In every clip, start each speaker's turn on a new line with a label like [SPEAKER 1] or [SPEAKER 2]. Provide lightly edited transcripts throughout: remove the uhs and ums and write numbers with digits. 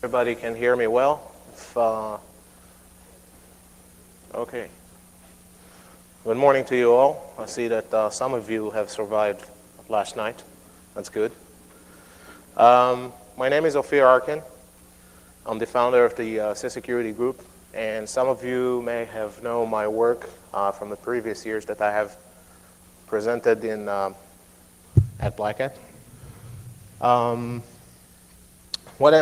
[SPEAKER 1] Everybody can hear me well? Okay. Good morning to you all. I see that some of you have survived last night. That's good. My name is Ofir Arkin. I'm the founder of the Security Group, and some of you may have known my work from the previous years that I have presented in at Black Hat. What I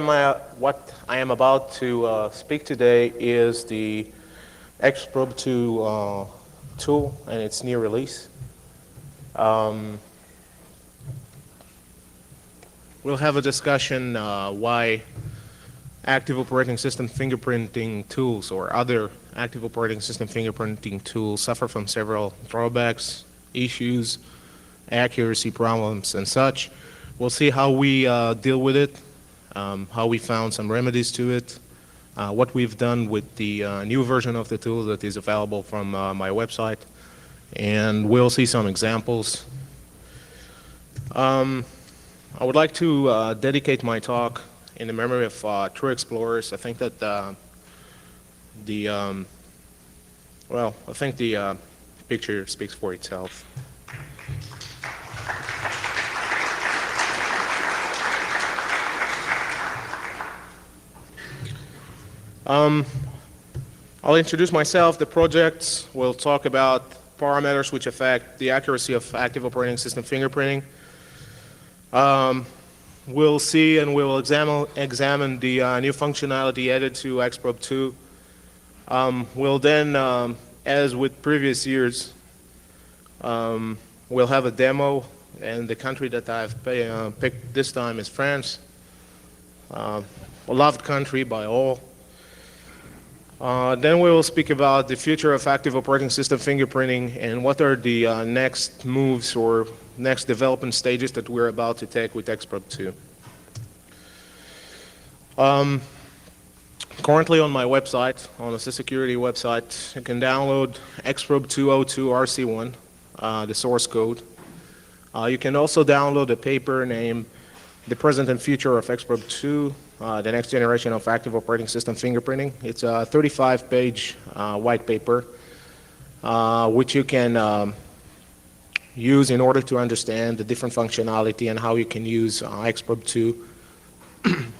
[SPEAKER 1] am about to speak today is the Xprobe 2 tool and its new release. We'll have a discussion why active operating system fingerprinting tools or other active operating system fingerprinting tools suffer from several drawbacks, issues, accuracy problems, and such. We'll see how we deal with it, how we found some remedies to it, what we've done with the new version of the tool that is available from my website, and we'll see some examples. I would like to dedicate my talk in the memory of true explorers. I think that the picture speaks for itself. I'll introduce myself, the project. We'll talk about parameters which affect the accuracy of active operating system fingerprinting. We'll see and we'll examine the new functionality added to Xprobe 2. We'll then, as with previous years, we'll have a demo, and the country that I've picked this time is France. A loved country by all. Then we will speak about the future of active operating system fingerprinting and what are the next moves or next development stages that we're about to take with Xprobe 2. Currently on my website, on the security website, you can download Xprobe 202 RC1, the source code. You can also download a paper named The Present and Future of Xprobe 2, the next generation of active operating system fingerprinting. It's a 35-page white paper, which you can use in order to understand the different functionality and how you can use Xprobe 2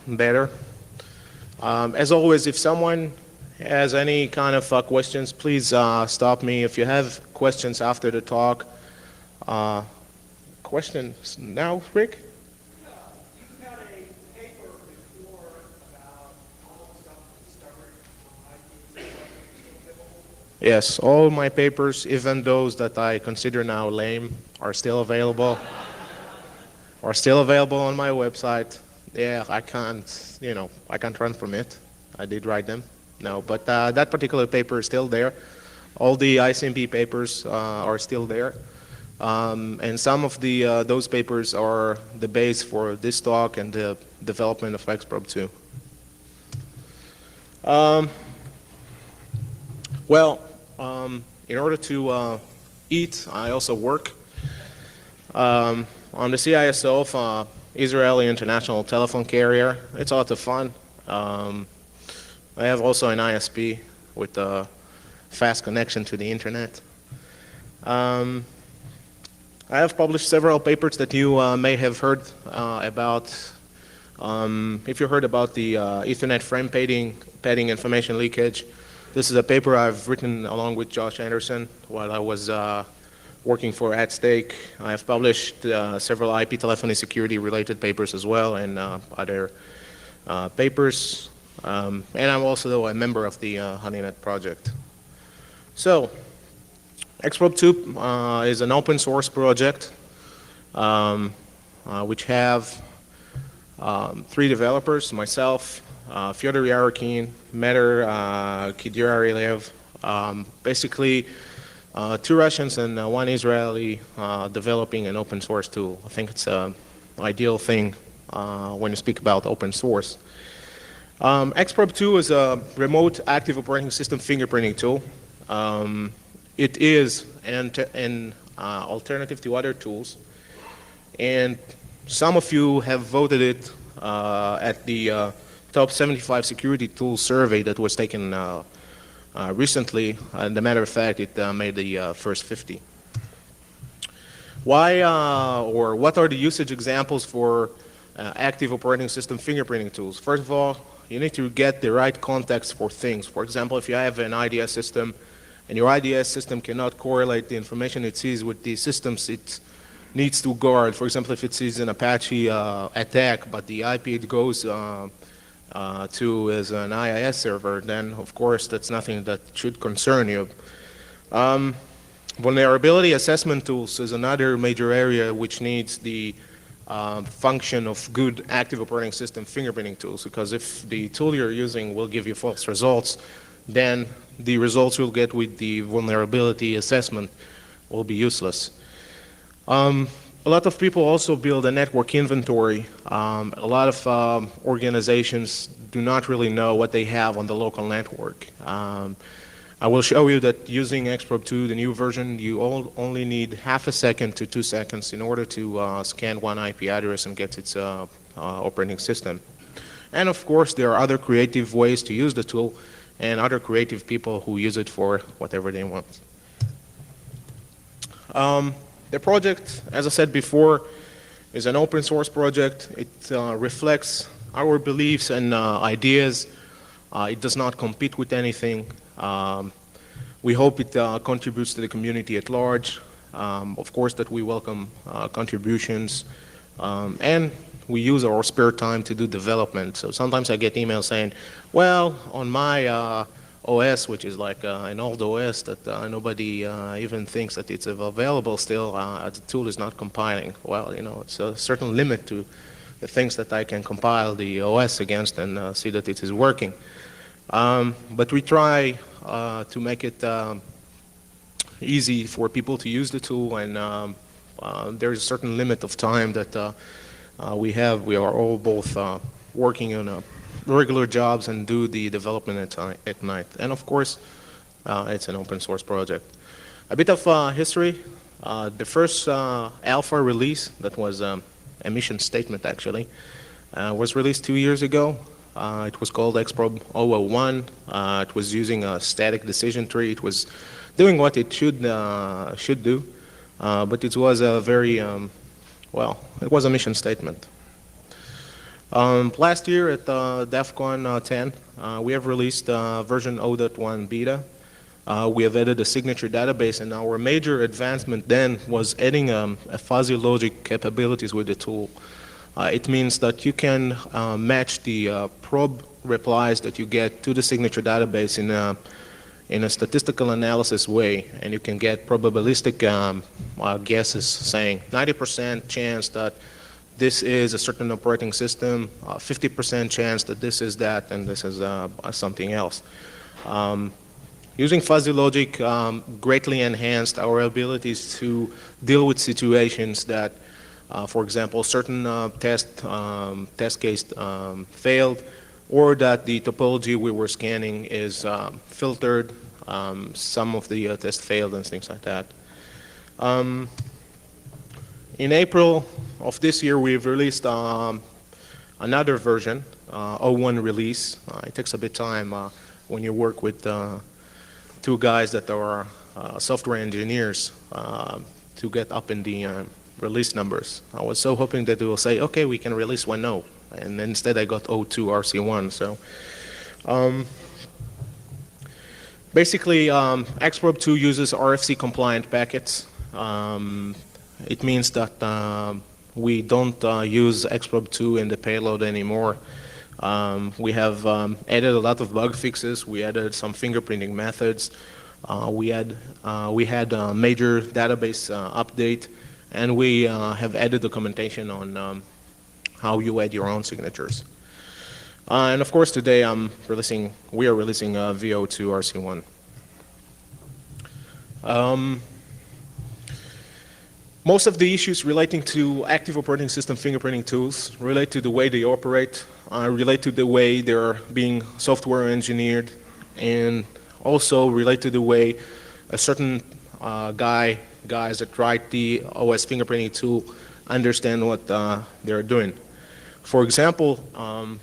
[SPEAKER 1] better. As always, if someone has any kind of questions, please stop me. If you have questions after the talk, questions now, Rick? Yes, all my papers, even those that I consider now lame, are still available. On my website. Yeah, I can't run from it. I did write them. No, but that particular paper is still there. All the ICMP papers are still there. And some of those papers are the base for this talk and the development of Xprobe 2. In order to eat, I also work on the CISO of Israeli International Telephone Carrier. It's a lot of fun. I have also an ISP with a fast connection to the internet. I have published several papers that you may have heard about. If you heard about the Ethernet frame padding information leakage, this is a paper I've written along with Josh Anderson while I was working for At Stake. I have published several IP telephony security related papers as well, and other papers. And I'm also a member of the HoneyNet project. So, Xprobe 2 is an open source project which have 3 developers, myself, Fyodor Arkin, Meter Kidyarilev, basically 2 Russians and 1 Israeli developing an open source tool. I think it's an ideal thing when you speak about open source. Xprobe 2 is a remote active operating system fingerprinting tool. It is an alternative to other tools, and some of you have voted it at the top 75 security tools survey that was taken recently. As a matter of fact, it made the first 50. Why or what are the usage examples for active operating system fingerprinting tools? First of all, you need to get the right context for things. For example, if you have an IDS system and your IDS system cannot correlate the information it sees with the systems it needs to guard. For example, if it sees an Apache attack, but the IP it goes to is an IIS server, then of course that's nothing that should concern you. Vulnerability assessment tools is another major area which needs the function of good active operating system fingerprinting tools, because if the tool you're using will give you false results, then the results you'll get with the vulnerability assessment will be useless. A lot of people also build a network inventory. A lot of organizations do not really know what they have on the local network. I will show you that using Xprobe 2, the new version, you only need half a second to 2 seconds in order to scan one IP address and get its operating system. And of course, there are other creative ways to use the tool and other creative people who use it for whatever they want. The project, as I said before, is an open source project. It reflects our beliefs and ideas. It does not compete with anything. We hope it contributes to the community at large. Of course, that we welcome contributions, and we use our spare time to do development. So sometimes I get emails saying, well, on my OS, which is like an old OS that nobody even thinks that it's available still, the tool is not compiling. Well, you know, it's a certain limit to the things that I can compile the OS against and see that it is working. But we try to make it easy for people to use the tool, and there's a certain limit of time that we have. We are all both working on regular jobs and do the development at night. And of course, it's an open source project. A bit of history. The first alpha release, that was a mission statement actually, was released 2 years ago. It was called Xprobe 001. It was using a static decision tree. It was doing what it should do, but it was a very, well, it was a mission statement. Last year at DEF CON 10, we have released version 0.1 beta. We have added a signature database, and our major advancement then was adding a fuzzy logic capabilities with the tool. It means that you can match the probe replies that you get to the signature database in a statistical analysis way, and you can get probabilistic guesses saying 90% chance that this is a certain operating system, 50% chance that this is that, and this is something else. Using fuzzy logic greatly enhanced our abilities to deal with situations that, for example, certain test case failed, or that the topology we were scanning is filtered, some of the test failed, and things like that. In April of this year, we've released another version, 0.1 release. It takes a bit of time when you work with two guys that are software engineers to get up in the release numbers. I was so hoping that they will say, okay, we can release 1.0, and instead I got 0.2 RC1. So basically, Xprobe 2 uses RFC compliant packets. It means that we don't use Xprobe 2 in the payload anymore. We have added a lot of bug fixes. We added some fingerprinting methods. We had a major database update, and we have added documentation on how you add your own signatures. And of course, today we are releasing VO2 RC1. Most of the issues relating to active operating system fingerprinting tools relate to the way they operate, relate to the way they're being software engineered, and also relate to the way a certain guys that write the OS fingerprinting tool understand what they're doing. For example,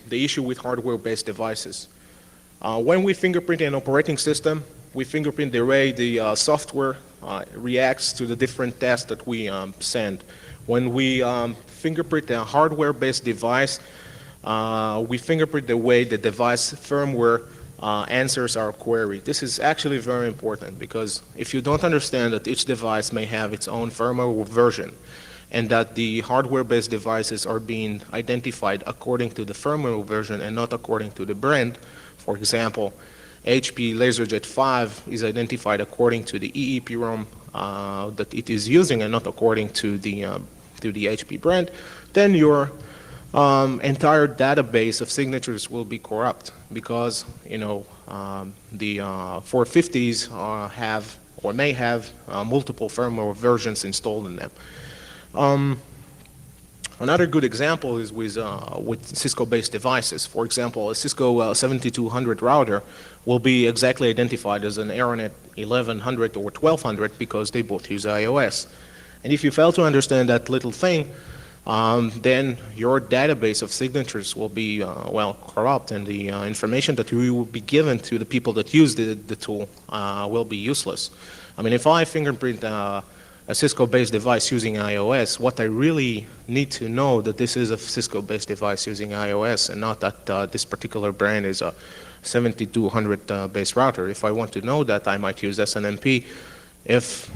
[SPEAKER 1] the issue with hardware-based devices. When we fingerprint an operating system, we fingerprint the way the software reacts to the different tests that we send. When we fingerprint a hardware-based device, we fingerprint the way the device firmware answers our query. This is actually very important because if you don't understand that each device may have its own firmware version and that the hardware-based devices are being identified according to the firmware version and not according to the brand, for example, HP LaserJet 5 is identified according to the EEPROM that it is using and not according to the HP brand, then your entire database of signatures will be corrupt because the 450s have or may have multiple firmware versions installed in them. Another good example is with Cisco-based devices. For example, a Cisco 7200 router will be exactly identified as an Aeronet 1100 or 1200 because they both use iOS. And if you fail to understand that little thing, then your database of signatures will be, corrupt, and the information that you will be given to the people that use the tool will be useless. I mean, if I fingerprint a Cisco-based device using iOS, what I really need to know that this is a Cisco-based device using iOS and not that this particular brand is a 7200 based router. If I want to know that, I might use SNMP if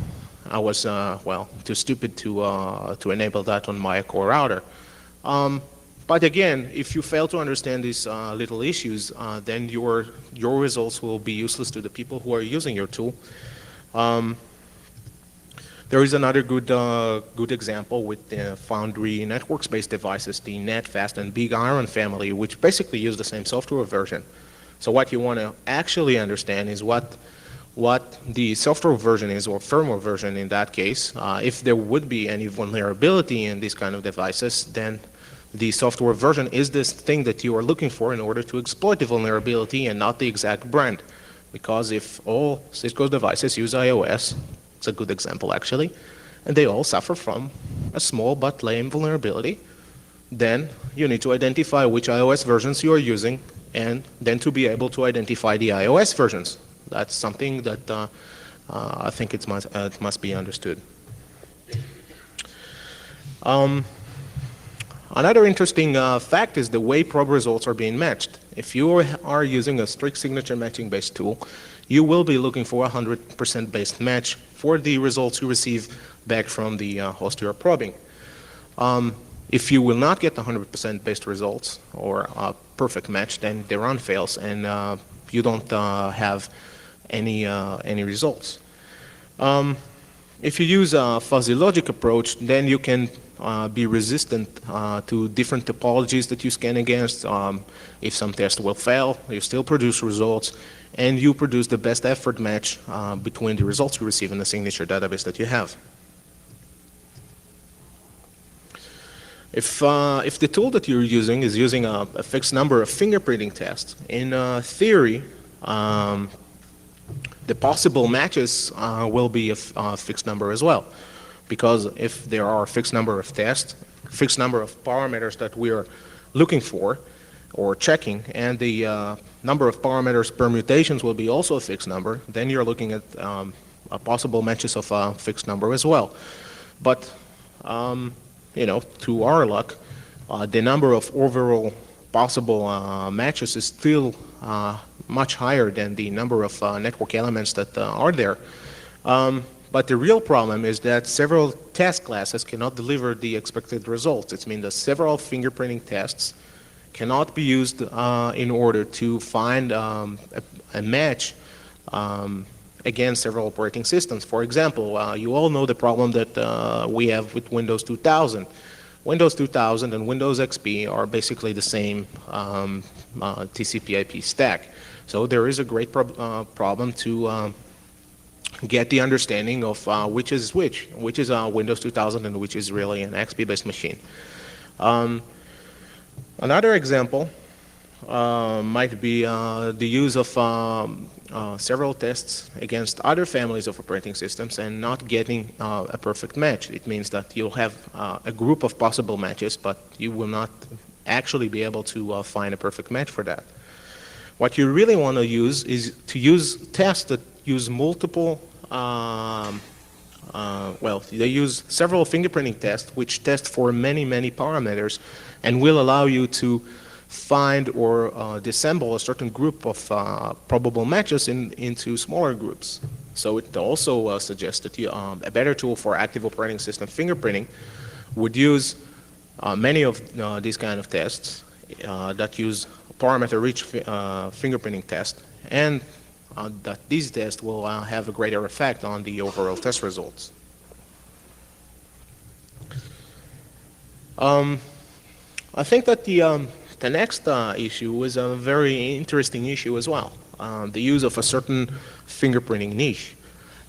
[SPEAKER 1] I was, too stupid to enable that on my core router. But again, if you fail to understand these little issues, then your results will be useless to the people who are using your tool. There is another good example with the Foundry networks-based devices, the NetFast and Big Iron family, which basically use the same software version. So what you want to actually understand is what the software version is, or firmware version in that case. If there would be any vulnerability in these kind of devices, then the software version is this thing that you are looking for in order to exploit the vulnerability and not the exact brand. Because if all Cisco devices use iOS, it's a good example actually, and they all suffer from a small but lame vulnerability, then you need to identify which iOS versions you are using and then to be able to identify the iOS versions. That's something that I think it must be understood. Another interesting fact is the way probe results are being matched. If you are using a strict signature matching based tool, you will be looking for a 100% based match for the results you receive back from the host you are probing. If you will not get 100% based results or a perfect match, then the run fails and you don't have any results. If you use a fuzzy logic approach, then you can be resistant to different topologies that you scan against. If some tests will fail, you still produce results, and you produce the best effort match between the results you receive in the signature database that you have. If the tool that you're using is using a fixed number of fingerprinting tests, in theory, the possible matches will be a fixed number as well. Because if there are a fixed number of tests, fixed number of parameters that we are looking for or checking, and the number of parameters permutations will be also a fixed number, then you're looking at possible matches of a fixed number as well. But to our luck, the number of overall possible matches is still much higher than the number of network elements that are there. But the real problem is that several test classes cannot deliver the expected results. It means that several fingerprinting tests cannot be used in order to find a match against several operating systems. For example, you all know the problem that we have with Windows 2000. Windows 2000 and Windows XP are basically the same TCP/IP stack. So there is a great problem to get the understanding of which is which is Windows 2000 and which is really an XP-based machine. Another example might be the use of several tests against other families of operating systems and not getting a perfect match. It means that you'll have a group of possible matches, but you will not actually be able to find a perfect match for that. What you really want to use is to use tests that use multiple, well, they use several fingerprinting tests which test for many, many parameters and will allow you to find or disassemble a certain group of probable matches into smaller groups. So it also suggests that a better tool for active operating system fingerprinting would use many of these kind of tests that use parameter-rich fingerprinting test, and that these tests will have a greater effect on the overall test results. I think that the next issue is a very interesting issue as well, the use of a certain fingerprinting niche.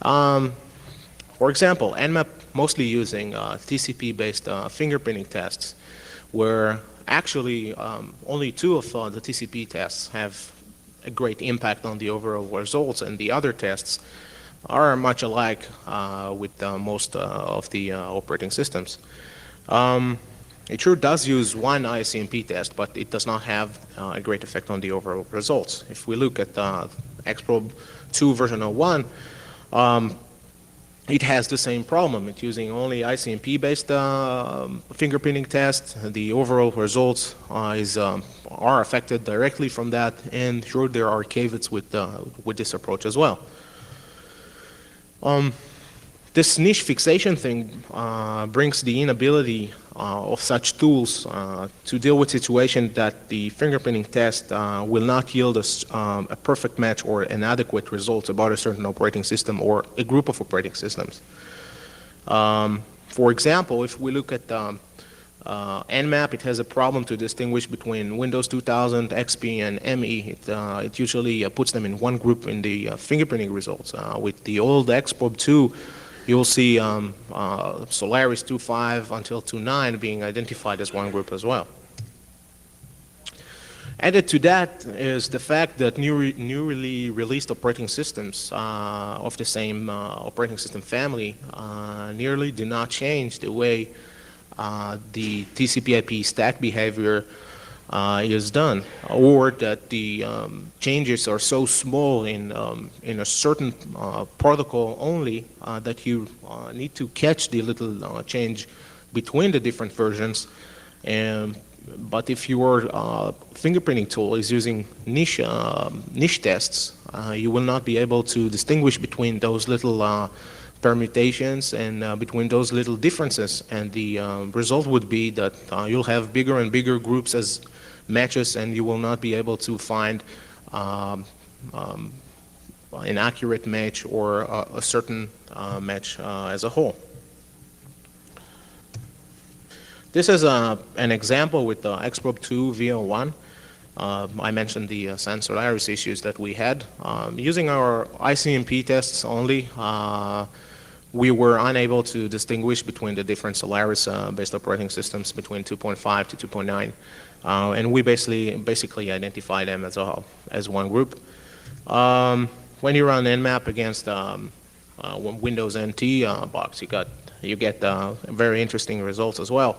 [SPEAKER 1] For example, Nmap mostly using TCP-based fingerprinting tests, where actually only 2 of the TCP tests have a great impact on the overall results, and the other tests are much alike with most of the operating systems. It sure does use one ICMP test, but it does not have a great effect on the overall results. If we look at Xprobe 2 version 01, it has the same problem. It's using only ICMP-based fingerprinting tests. The overall results are affected directly from that, and sure there are caveats with this approach as well. This niche fixation thing brings the inability of such tools to deal with situations that the fingerprinting test will not yield a perfect match or an adequate result about a certain operating system or a group of operating systems. For example, if we look at Nmap, it has a problem to distinguish between Windows 2000, XP, and ME. It usually puts them in one group in the fingerprinting results. With the old Xprobe 2, you'll see Solaris 2.5 until 2.9 being identified as one group as well. Added to that is the fact that newly released operating systems of the same operating system family nearly do not change the way the TCP/IP stack behavior is done, or that the changes are so small in a certain protocol only that you need to catch the little change between the different versions. But if your fingerprinting tool is using niche tests, you will not be able to distinguish between those little permutations and between those little differences, and the result would be that you'll have bigger and bigger groups as matches, and you will not be able to find an accurate match or a certain match as a whole. This is an example with the Xprobe 2 V01. I mentioned the San Solaris issues that we had. Using our ICMP tests only, we were unable to distinguish between the different Solaris-based operating systems between 2.5 to 2.9. And we basically identify them as one group. When you run Nmap against Windows NT box, you get very interesting results as well.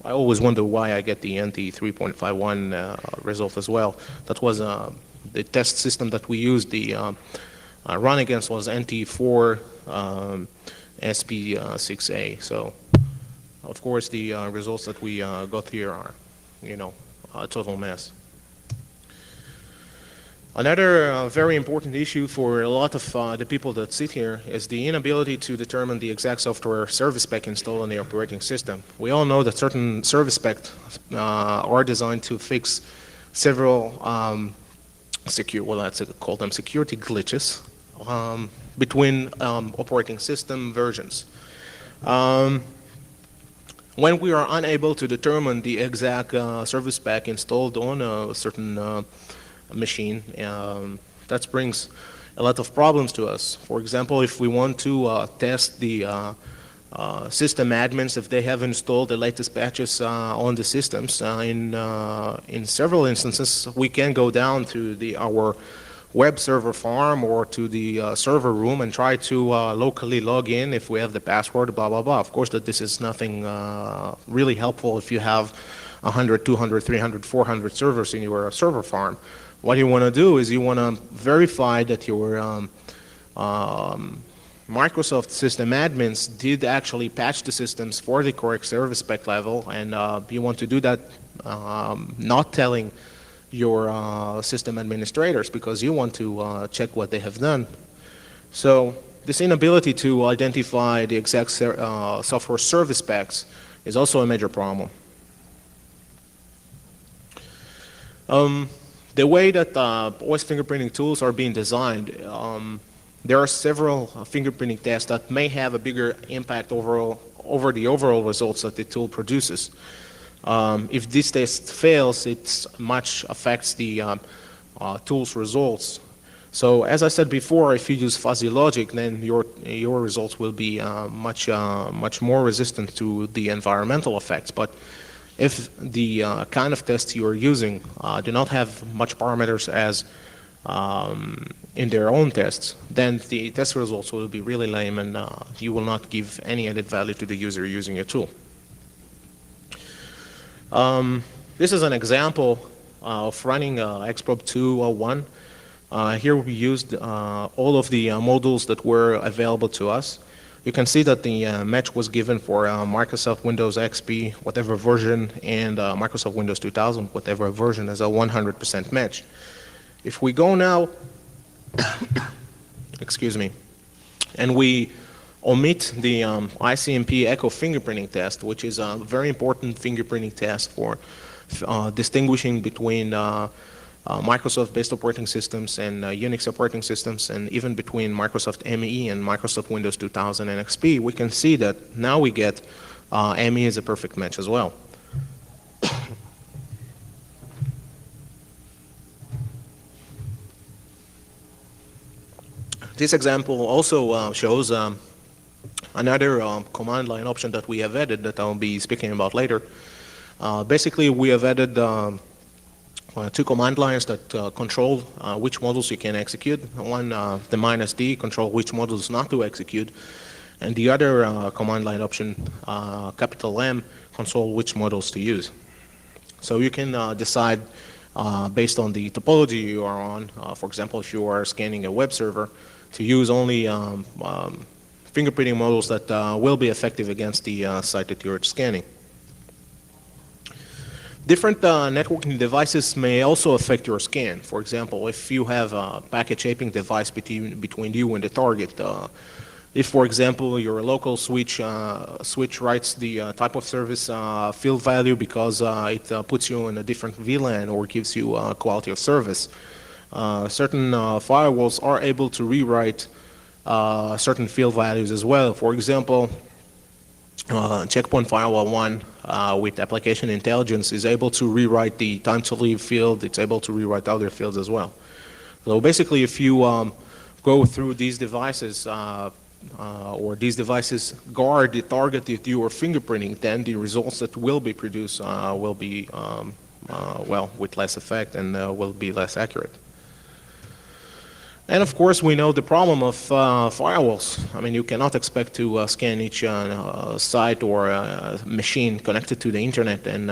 [SPEAKER 1] I always wonder why I get the NT 3.51 result as well. That was the test system that we used. The run against was NT4 SP6A. So, of course, the results that we got here are, a total mess. Another very important issue for a lot of the people that sit here is the inability to determine the exact software service spec installed on the operating system. We all know that certain service specs are designed to fix several let's call them security glitches between operating system versions. When we are unable to determine the exact service spec installed on a certain machine, that brings a lot of problems to us. For example, if we want to test the system admins if they have installed the latest patches on the systems, in several instances we can go down to our web server farm or to the server room and try to locally log in if we have the password, blah, blah, blah. Of course that this is nothing really helpful if you have 100, 200, 300, 400 servers in your server farm. What you want to do is you want to verify that your Microsoft system admins did actually patch the systems for the correct service spec level, and you want to do that not telling your system administrators, because you want to check what they have done. So this inability to identify the exact software service specs is also a major problem. The way that OS fingerprinting tools are being designed, there are several fingerprinting tests that may have a bigger impact over the overall results that the tool produces. If this test fails, it much affects the tool's results. So as I said before, if you use fuzzy logic, then your results will be much more resistant to the environmental effects. But if the kind of tests you are using do not have much parameters as in their own tests, then the test results will be really lame, and you will not give any added value to the user using your tool. This is an example of running Xprobe 201. Here we used all of the modules that were available to us. You can see that the match was given for Microsoft Windows XP, whatever version, and Microsoft Windows 2000, whatever version, as a 100% match. If we go now, excuse me, and we omit the ICMP echo fingerprinting test, which is a very important fingerprinting test for distinguishing between Microsoft-based operating systems and Unix operating systems, and even between Microsoft ME and Microsoft Windows 2000 and XP, we can see that now we get ME as a perfect match as well. This example also shows another command line option that we have added that I'll be speaking about later. Basically, we have added two command lines that control which modules you can execute. One, the -D, control which modules not to execute, and the other command line option, capital M, control which modules to use. So you can decide based on the topology you are on, for example, if you are scanning a web server, to use only fingerprinting modules that will be effective against the site that you're scanning. Different networking devices may also affect your scan. For example, if you have a packet shaping device between you and the target, if, for example, your local switch writes the type of service field value because it puts you in a different VLAN or gives you quality of service, certain firewalls are able to rewrite certain field values as well. For example, Checkpoint Firewall 1 with application intelligence is able to rewrite the time to leave field. It's able to rewrite other fields as well. So basically, if you go through these devices or these devices guard the target that you are fingerprinting, then the results that will be produced will be well, with less effect and will be less accurate. And of course, we know the problem of firewalls. I mean, you cannot expect to scan each site or machine connected to the internet, and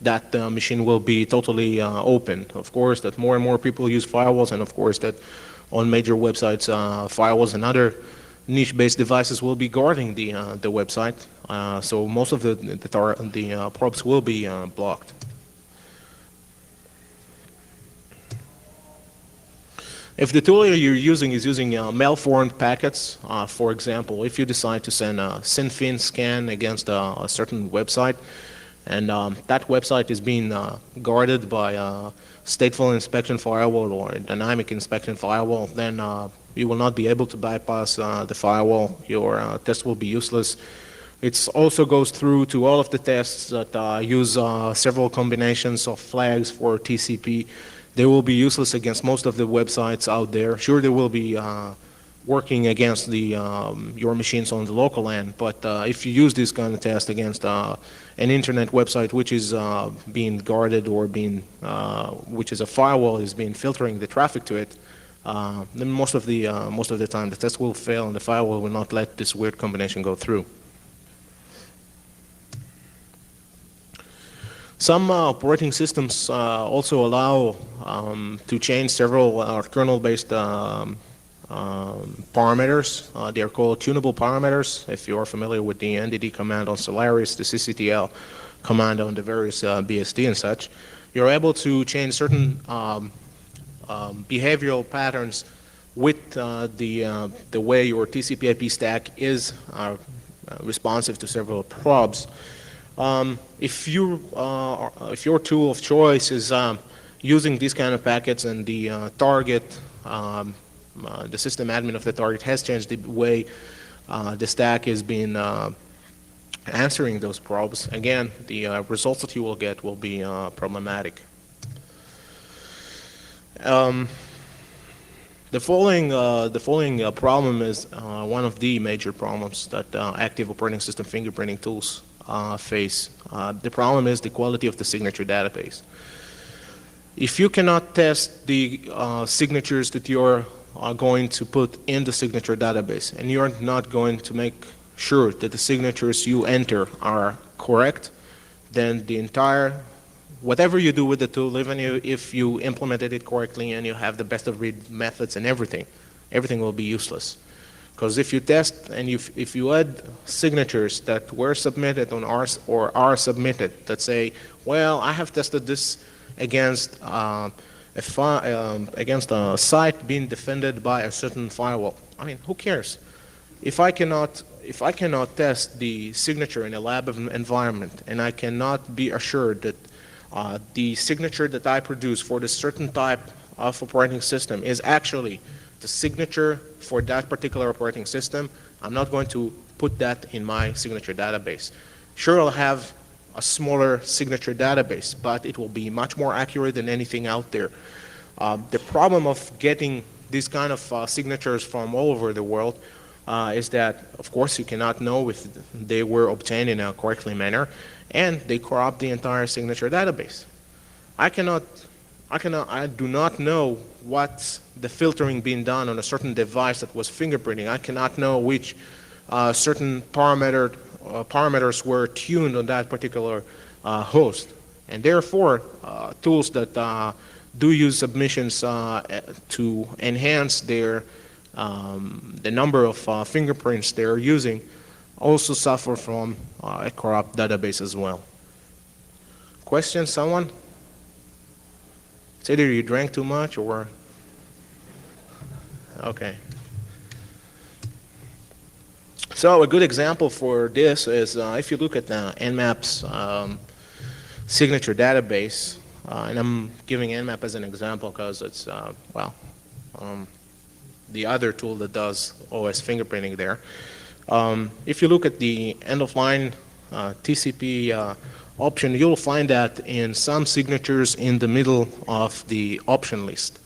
[SPEAKER 1] that machine will be totally open. Of course, that more and more people use firewalls, and of course that on major websites, firewalls and other niche-based devices will be guarding the website. So most of the probes will be blocked. If the tool you're using is using malformed packets, for example, if you decide to send a SYNFIN scan against a certain website, and that website is being guarded by a stateful inspection firewall or a dynamic inspection firewall, then you will not be able to bypass the firewall. Your test will be useless. It also goes through to all of the tests that use several combinations of flags for TCP. They will be useless against most of the websites out there. Sure, there will be working against your machines on the local end. But if you use this kind of test against an internet website which is being guarded or which is a firewall is being filtering the traffic to it, then most of the time the test will fail and the firewall will not let this weird combination go through. Some operating systems also allow to change several kernel-based parameters. They are called tunable parameters. If you are familiar with the NDD command on Solaris, the cctl command on the various BSD and such, you're able to change certain behavioral patterns with the way your TCP/IP stack is responsive to several probes. If your tool of choice is using these kind of packets and the target, the system admin of the target has changed the way the stack is being answering those probes, again, the results that you will get will be problematic. The following problem is one of the major problems that active operating system fingerprinting tools face. The problem is the quality of the signature database. If you cannot test the signatures that you're going to put in the signature database, and you're not going to make sure that the signatures you enter are correct, then the entire, whatever you do with the tool, even if you implemented it correctly and you have the best of breed methods and everything will be useless. Because if you test and if you add signatures that were submitted on ours or are submitted that say, well, I have tested this against against a site being defended by a certain firewall. I mean, who cares? If I cannot test the signature in a lab environment and I cannot be assured that the signature that I produce for this certain type of operating system is actually the signature for that particular operating system, I'm not going to put that in my signature database. Sure, I'll have a smaller signature database, but it will be much more accurate than anything out there. The problem of getting these kind of signatures from all over the world is that, of course, you cannot know if they were obtained in a correctly manner, and they corrupt the entire signature database. I do not know what's the filtering being done on a certain device that was fingerprinting. I cannot know which certain parameters were tuned on that particular host. And therefore, tools that do use submissions to enhance the number of fingerprints they're using also suffer from a corrupt database as well. Question, someone? It's either you drank too much or... Okay. So a good example for this is if you look at the Nmap's signature database, and I'm giving Nmap as an example because it's, the other tool that does OS fingerprinting there. If you look at the end-of-line TCP option, you'll find that in some signatures in the middle of the option list.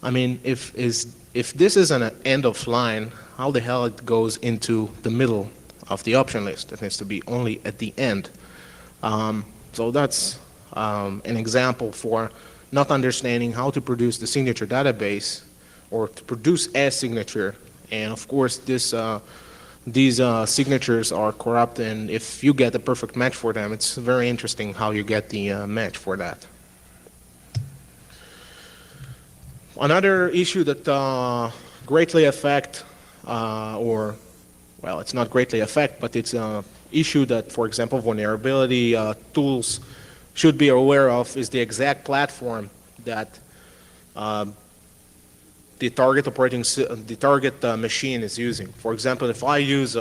[SPEAKER 1] I mean, if this is an end-of-line, how the hell it goes into the middle of the option list? It needs to be only at the end. So that's an example for not understanding how to produce the signature database or to produce a signature. And of course, these signatures are corrupt, and if you get a perfect match for them, it's very interesting how you get the match for that. Another issue that greatly affect, it's not greatly affect, but it's an issue that, for example, vulnerability tools should be aware of is the exact platform that the target machine is using. For example, if I use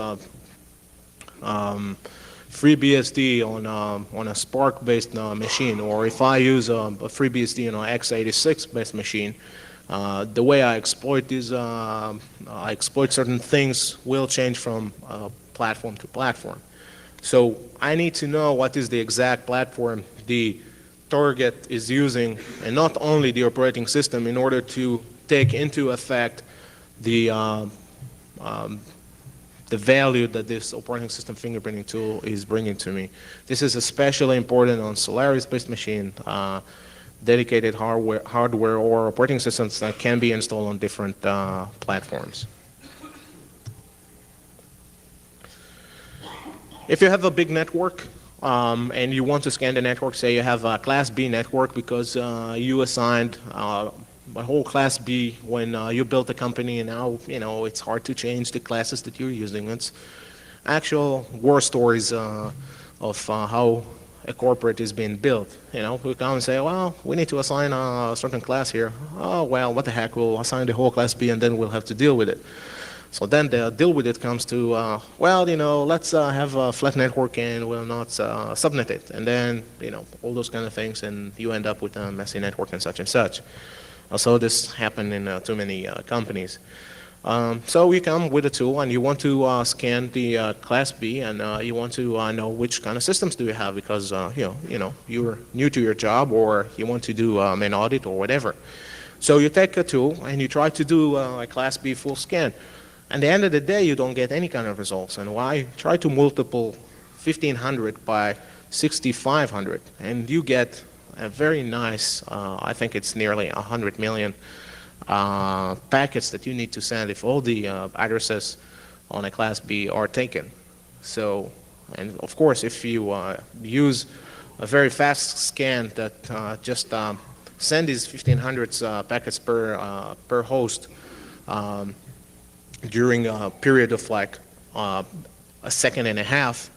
[SPEAKER 1] FreeBSD on a Spark-based machine, or if I use a FreeBSD on an x86-based machine, the way I exploit certain things will change from platform to platform. So I need to know what is the exact platform the target is using, and not only the operating system, in order to take into effect the the value that this operating system fingerprinting tool is bringing to me. This is especially important on Solaris-based machine, dedicated hardware or operating systems that can be installed on different platforms. If you have a big network and you want to scan the network, say you have a Class B network because you assigned a whole Class B when you built a company, and now it's hard to change the classes that you're using. It's actual war stories of how a corporate is being built. We come and say, well, we need to assign a certain class here. Oh, well, what the heck, we'll assign the whole Class B and then we'll have to deal with it. So then the deal with it comes to, well, let's have a flat network and we'll not subnet it. And then, all those kind of things, and you end up with a messy network and such and such. So this happened in too many companies. So you come with a tool and you want to scan the Class B, and you want to know which kind of systems do you have, because you're new to your job, or you want to do an audit or whatever. So you take a tool and you try to do a Class B full scan. At the end of the day, you don't get any kind of results. And why? Try to multiple 1500 by 6500, and you get a very nice, I think it's nearly 100 million packets that you need to send if all the addresses on a Class B are taken. So, and of course, if you use a very fast scan that just send these 1500 packets per host during a period of like a second and a half,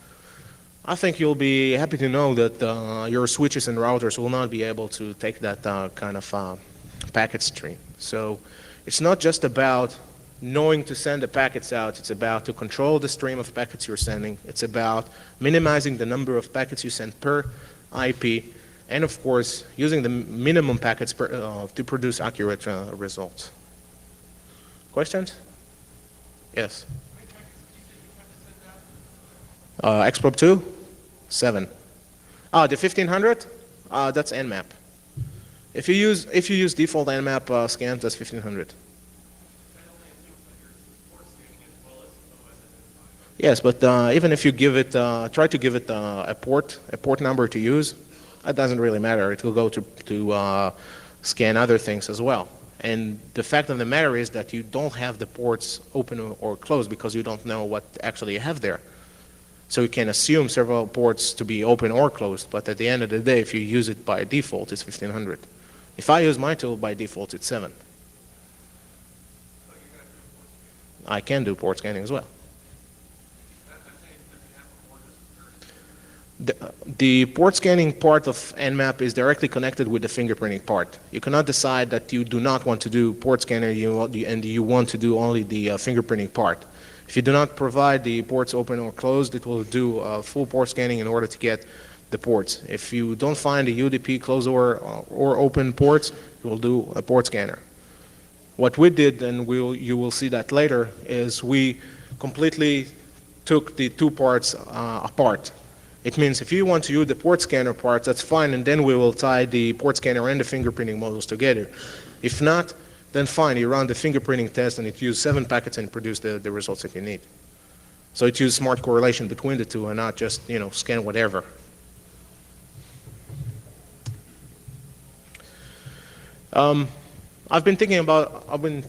[SPEAKER 1] I think you'll be happy to know that your switches and routers will not be able to take that kind of packet stream. So it's not just about knowing to send the packets out, it's about to control the stream of packets you're sending. It's about minimizing the number of packets you send per IP, and of course, using the minimum packets to produce accurate results. Questions? Yes. Xprobe 2? 7. The 1500? That's Nmap. If you use default Nmap scans, that's 1500. Yes, but even if you give it, try to give it a port number to use, that doesn't really matter. It will go to scan other things as well. And the fact of the matter is that you don't have the ports open or closed because you don't know what actually you have there. So you can assume several ports to be open or closed, but at the end of the day, if you use it by default, it's 1500. If I use my tool by default, it's 7. I can do port scanning as well. The port scanning part of Nmap is directly connected with the fingerprinting part. You cannot decide that you do not want to do port scanner and you want to do only the fingerprinting part. If you do not provide the ports open or closed, it will do full port scanning in order to get the ports. If you don't find the UDP closed or open ports, it will do a port scanner. What we did, and you will see that later, is we completely took the two parts apart. It means if you want to use the port scanner part, that's fine, and then we will tie the port scanner and the fingerprinting modules together. If not, then fine, you run the fingerprinting test and it uses 7 packets and produce the results that you need. So it uses smart correlation between the two and not just, scan whatever. I've been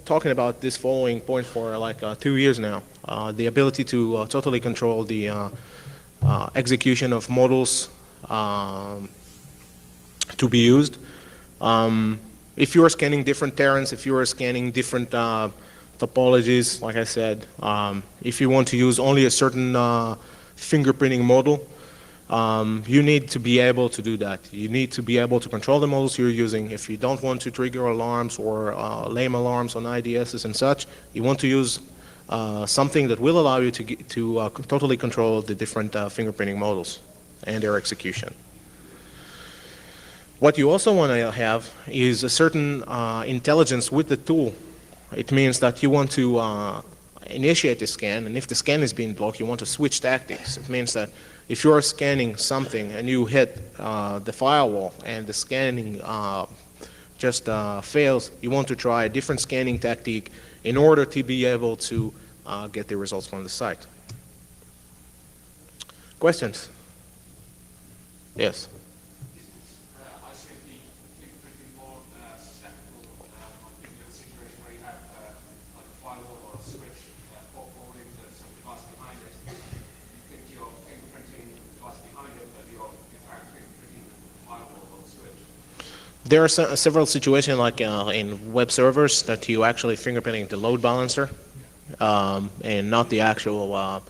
[SPEAKER 1] talking about this following point for like 2 years now. The ability to totally control the execution of models to be used. If you are scanning different terrains, if you are scanning different topologies, like I said, if you want to use only a certain fingerprinting model, you need to be able to do that. You need to be able to control the models you're using. If you don't want to trigger alarms or lame alarms on IDSs and such, you want to use something that will allow you to totally control the different fingerprinting models and their execution. What you also want to have is a certain intelligence with the tool. It means that you want to initiate the scan, and if the scan is being blocked, you want to switch tactics. It means that if you're scanning something and you hit the firewall and the scanning just fails, you want to try a different scanning tactic in order to be able to get the results from the site. Questions? Yes.
[SPEAKER 2] I see the fingerprinting more susceptible in the situation where you have like a firewall or a switch forwarding to some device behind it. You think you're fingerprinting the device behind it, but you're in fact fingerprinting the firewall or the switch.
[SPEAKER 1] There are several situations like in web servers that you actually fingerprinting the load balancer and not the actual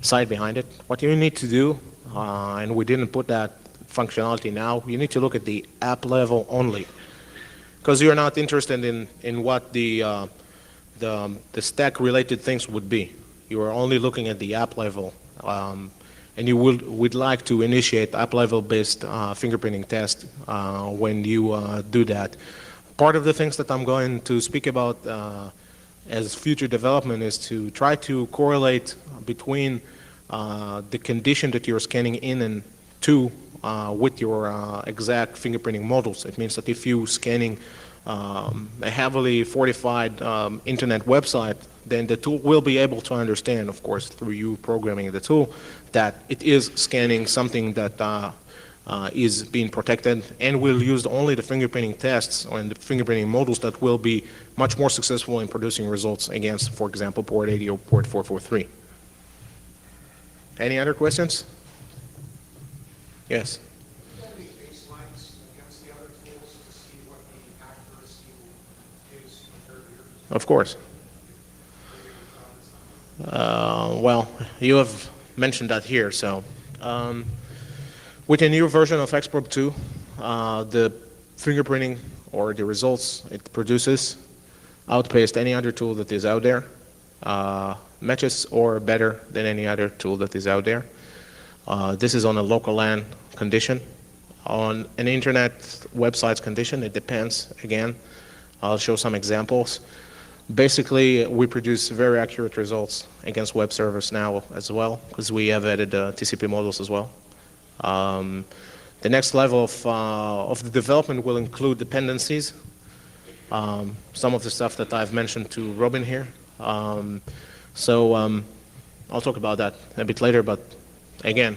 [SPEAKER 1] site behind it. What you need to do, and we didn't put that functionality now, you need to look at the app level only, because you're not interested in what the stack related things would be. You are only looking at the app level, and you would like to initiate app level based fingerprinting test when you do that. Part of the things that I'm going to speak about as future development is to try to correlate between the condition that you're scanning in and to with your exact fingerprinting models. It means that if you're scanning a heavily fortified internet website, then the tool will be able to understand, of course, through you programming the tool, that it is scanning something that is being protected, and will use only the fingerprinting tests and the fingerprinting models that will be much more successful in producing results against, for example, port 80 or port 443. Any other questions? Yes.
[SPEAKER 3] Do you have any baselines against the other tools to see what the accuracy is compared to yours?
[SPEAKER 1] Of course. Well, you have mentioned that here. So with a new version of XProbe 2, the fingerprinting or the results it produces outpaced any other tool that is out there, matches or better than any other tool that is out there. This is on a local LAN condition. On an internet website's condition, it depends. Again, I'll show some examples. Basically, we produce very accurate results against web servers now as well, because we have added TCP models as well. The next level of the development will include dependencies. Some of the stuff that I've mentioned to Robin here. So I'll talk about that a bit later, but again,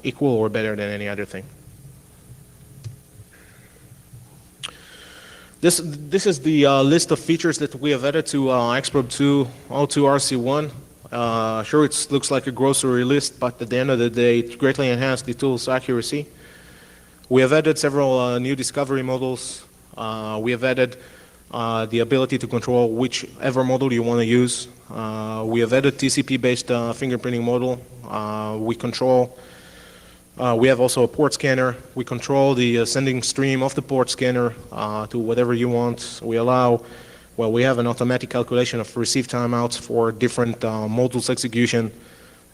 [SPEAKER 1] equal or better than any other thing. This is the list of features that we have added to XProbe 2 O2 RC1. Sure, it looks like a grocery list, but at the end of the day, it greatly enhanced the tool's accuracy. We have added several new discovery models. We have added the ability to control whichever model you want to use. We have added TCP-based fingerprinting model. We have also a port scanner. We control the sending stream of the port scanner to whatever you want. We have an automatic calculation of receive timeouts for different modules execution,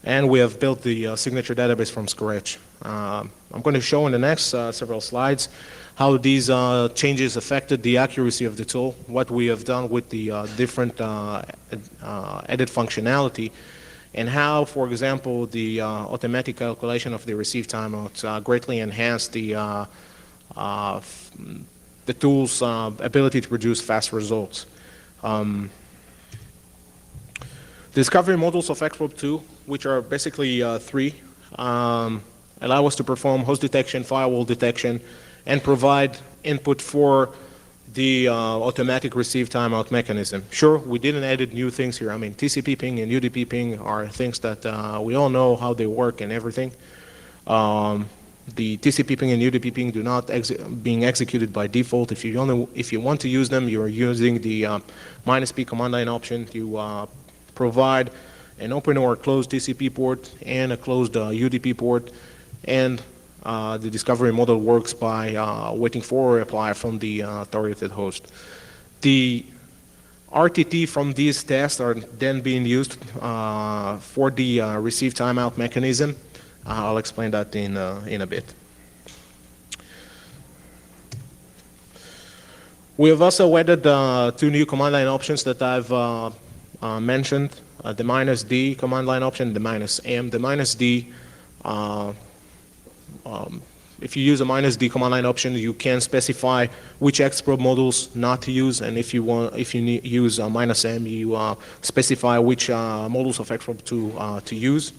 [SPEAKER 1] and we have built the signature database from scratch. I'm going to show in the next several slides how these changes affected the accuracy of the tool, what we have done with the different added functionality, and how, for example, the automatic calculation of the receive timeouts greatly enhanced the tool's ability to produce fast results. Discovery models of XProbe 2, which are basically three, allow us to perform host detection, firewall detection, and provide input for the automatic receive timeout mechanism. Sure, we didn't add new things here. I mean, TCP ping and UDP ping are things that we all know how they work and everything. The TCP ping and UDP ping do not being executed by default. If you want to use them, you're using the -P command line option to provide an open or closed TCP port and a closed UDP port, and the discovery model works by waiting for a reply from the targeted host. The RTT from these tests are then being used for the receive timeout mechanism. I'll explain that in a bit. We have also added two new command line options that I've mentioned, the -D command line option, the -M. The -D if you use a -D command line option, you can specify which Xprobe modules not to use, and if you use -M, you specify which modules of Xprobe to use.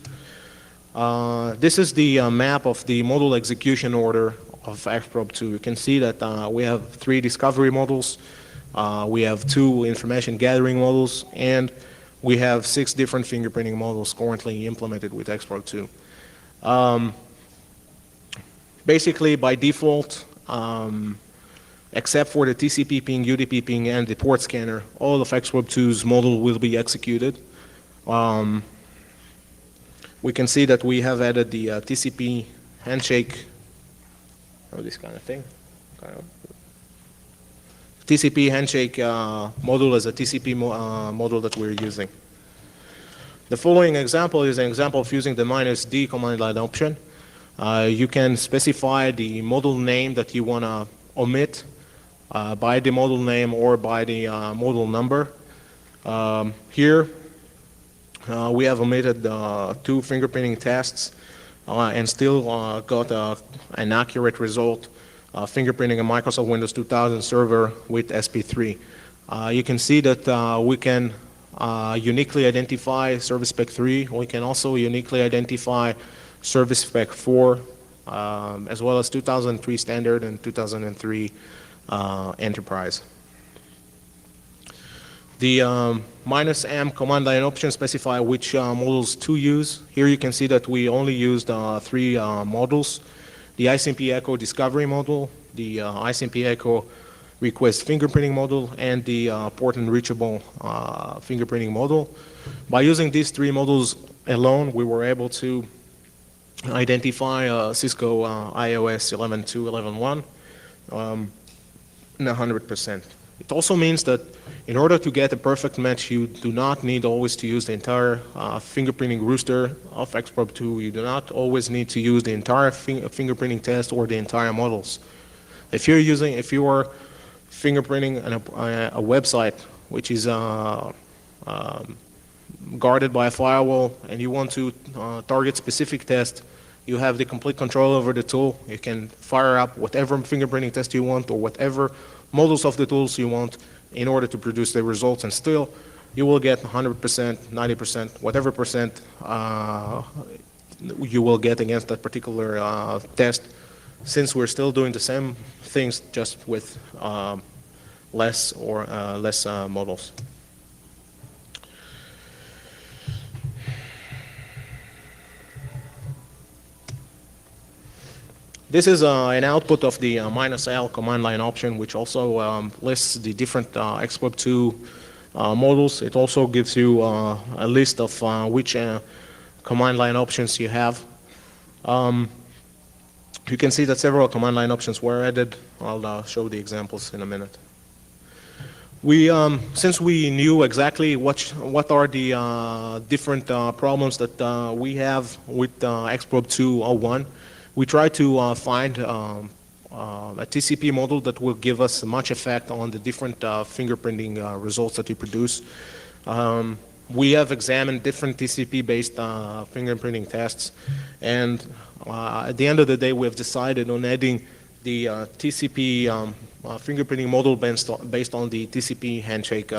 [SPEAKER 1] This is the map of the module execution order of Xprobe 2. You can see that we have 3 discovery modules, we have 2 information gathering modules, and we have 6 different fingerprinting modules currently implemented with Xprobe 2. Basically, by default, except for the TCP ping, UDP ping, and the port scanner, all of Xprobe 2's module will be executed. We can see that we have added the TCP handshake, or this kind of thing. TCP handshake module as a TCP module that we're using. The following example is an example of using the -D command line option. You can specify the module name that you want to omit by the module name or by the module number. Here, we have omitted 2 fingerprinting tests and still got an accurate result, fingerprinting a Microsoft Windows 2000 server with SP3. You can see that we can uniquely identify service spec 3. We can also uniquely identify service spec 4, as well as 2003 standard and 2003 enterprise. The -M command line option specify which modules to use. Here you can see that we only used 3 modules: the ICMP Echo discovery module, the ICMP Echo request fingerprinting module, and the port unreachable fingerprinting module. By using these 3 modules alone, we were able to identify Cisco iOS 11.2, 11.1 in 100%. It also means that in order to get a perfect match, you do not need always to use the entire fingerprinting rooster of Xprobe 2. You do not always need to use the entire fingerprinting test or the entire models. If you are fingerprinting a website which is guarded by a firewall and you want to target specific test, you have the complete control over the tool. You can fire up whatever fingerprinting test you want or whatever models of the tools you want in order to produce the results, and still you will get 100%, 90%, whatever percent you will get against that particular test, since we're still doing the same things just with less models. This is an output of the -L command line option, which also lists the different Xprobe 2 models. It also gives you a list of which command line options you have. You can see that several command line options were added. I'll show the examples in a minute. Since we knew exactly what are the different problems that we have with Xprobe 2.01, we try to find a TCP module that will give us much effect on the different fingerprinting results that you produce. We have examined different TCP-based fingerprinting tests, and at the end of the day, we have decided on adding the TCP fingerprinting module based on the TCP handshake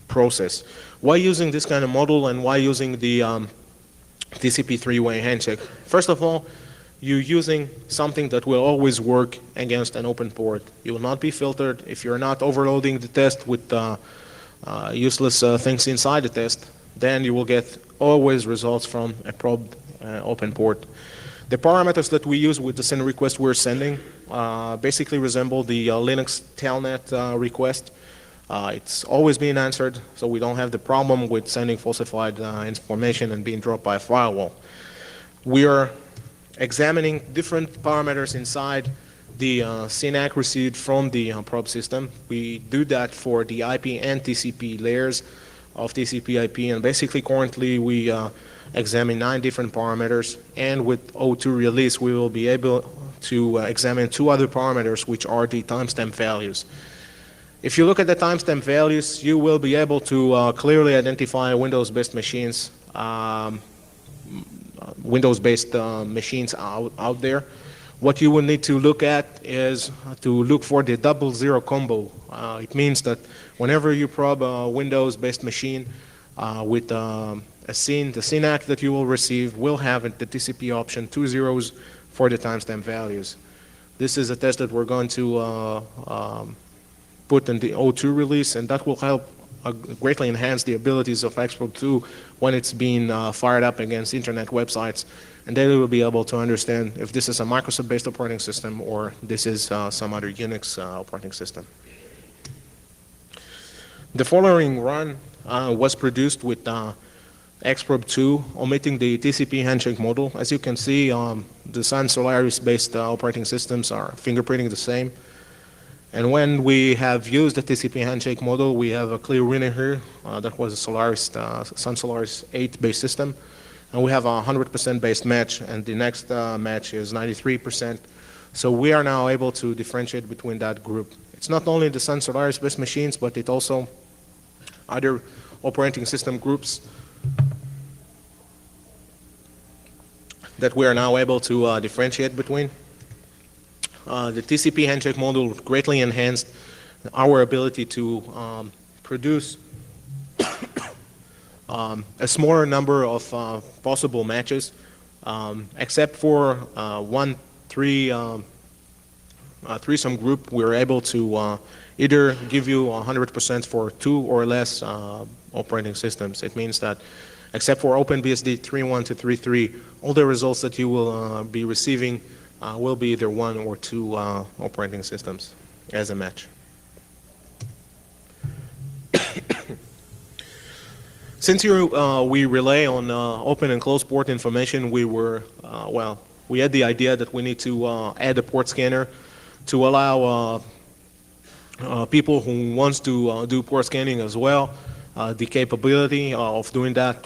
[SPEAKER 1] process. Why using this kind of model, and why using the TCP 3-way handshake? First of all, you're using something that will always work against an open port. You will not be filtered. If you're not overloading the test with useless things inside the test, then you will get always results from a probe open port. The parameters that we use with the send request we're sending basically resemble the Linux telnet request. It's always being answered, so we don't have the problem with sending falsified information and being dropped by a firewall. We are examining different parameters inside the CNAC received from the probe system. We do that for the IP and TCP layers of TCP/IP, and basically currently we examine 9 different parameters, and with O2 release we will be able to examine 2 other parameters, which are the timestamp values. If you look at the timestamp values, you will be able to clearly identify Windows-based machines Windows-based machines out there. What you will need to look at is to look for the 00 combo. It means that whenever you probe a Windows-based machine with a scene, the scene act that you will receive will have the TCP option 2 zeros for the timestamp values. This is a test that we're going to put in the O2 release, and that will help greatly enhance the abilities of Xprobe 2 when it's being fired up against internet websites, and then we will be able to understand if this is a Microsoft-based operating system or this is some other Unix operating system. The following run was produced with Xprobe 2, omitting the TCP handshake module. As you can see, the Sun Solaris-based operating systems are fingerprinting the same. And when we have used the TCP handshake model, we have a clear winner here. That was a Solaris, Sun Solaris 8 based system. And we have a 100% based match, and the next match is 93%. So we are now able to differentiate between that group. It's not only the Sun Solaris based machines, but it also other operating system groups that we are now able to differentiate between. The TCP handshake module greatly enhanced our ability to produce a smaller number of possible matches, except for one threesome group. We're able to either give you 100% for 2 or less operating systems. It means that except for OpenBSD 3.1 to 3.3, all the results that you will be receiving will be either 1 or 2 operating systems as a match. Since we rely on open and closed port information, we had the idea that we need to add a port scanner to allow people who wants to do port scanning as well the capability of doing that.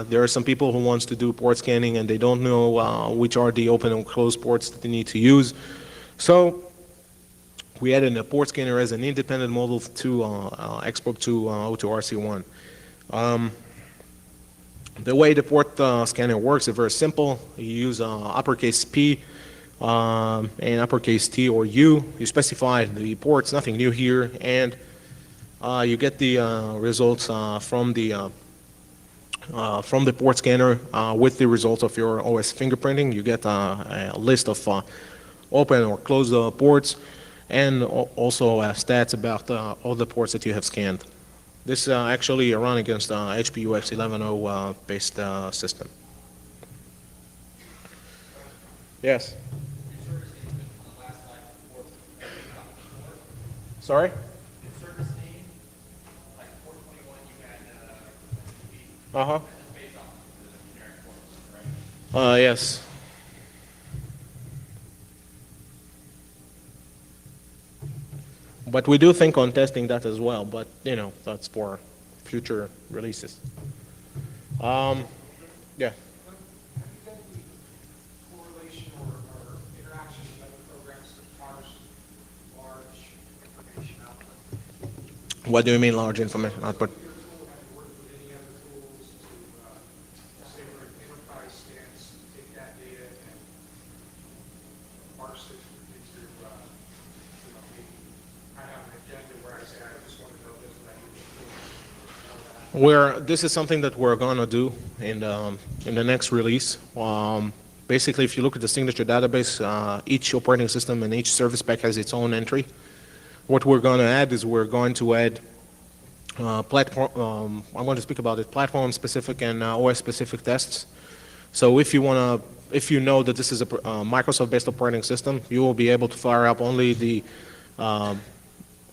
[SPEAKER 1] There are some people who wants to do port scanning and they don't know which are the open and closed ports that they need to use. So we added a port scanner as an independent model to Xprobe 2 O2RC1. The way the port scanner works is very simple. You use uppercase P and uppercase T or U. You specify the ports, nothing new here, and you get the results from the port scanner with the results of your OS fingerprinting. You get a list of open or closed ports, and also stats about all the ports that you have scanned. This actually run against HPU X11O based system. Yes. Sorry? Uh-huh. Yes. But we do think on testing that as well, but you know, that's for future releases. Yeah.
[SPEAKER 3] Have you done the correlation or interaction with other programs that parse large information output?
[SPEAKER 1] What do you mean large information output?
[SPEAKER 3] Your tool, have you worked with any other tools to say for an enterprise stance, take that data and parse it into, maybe I have an agenda where I say, I just want to know this, but I need to know that.
[SPEAKER 1] This is something that we're gonna do in the next release. Basically, if you look at the signature database, each operating system and each service pack has its own entry. What we're gonna add is we're going to add platform. I'm going to speak about it: platform-specific and OS-specific tests. So if you know that this is a Microsoft-based operating system, you will be able to fire up only the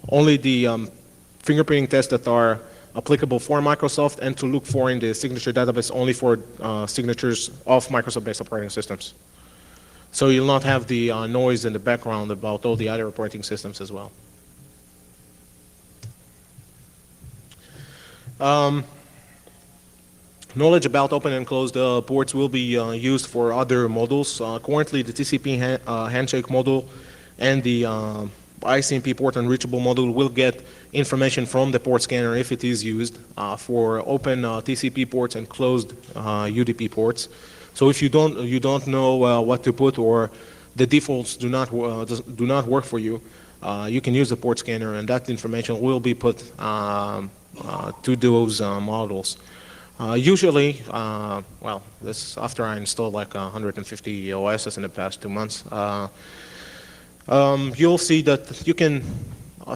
[SPEAKER 1] fingerprinting tests that are applicable for Microsoft, and to look for in the signature database only for signatures of Microsoft-based operating systems. So you'll not have the noise in the background about all the other operating systems as well. Knowledge about open and closed ports will be used for other modules. Currently, the TCP handshake module and the ICMP port unreachable module will get information from the port scanner if it is used for open TCP ports and closed UDP ports. So if you don't know what to put, or the defaults do not work for you, you can use the port scanner, and that information will be put to those models. Usually, well, this after I installed like 150 OSs in the past 2 months, you'll see that you can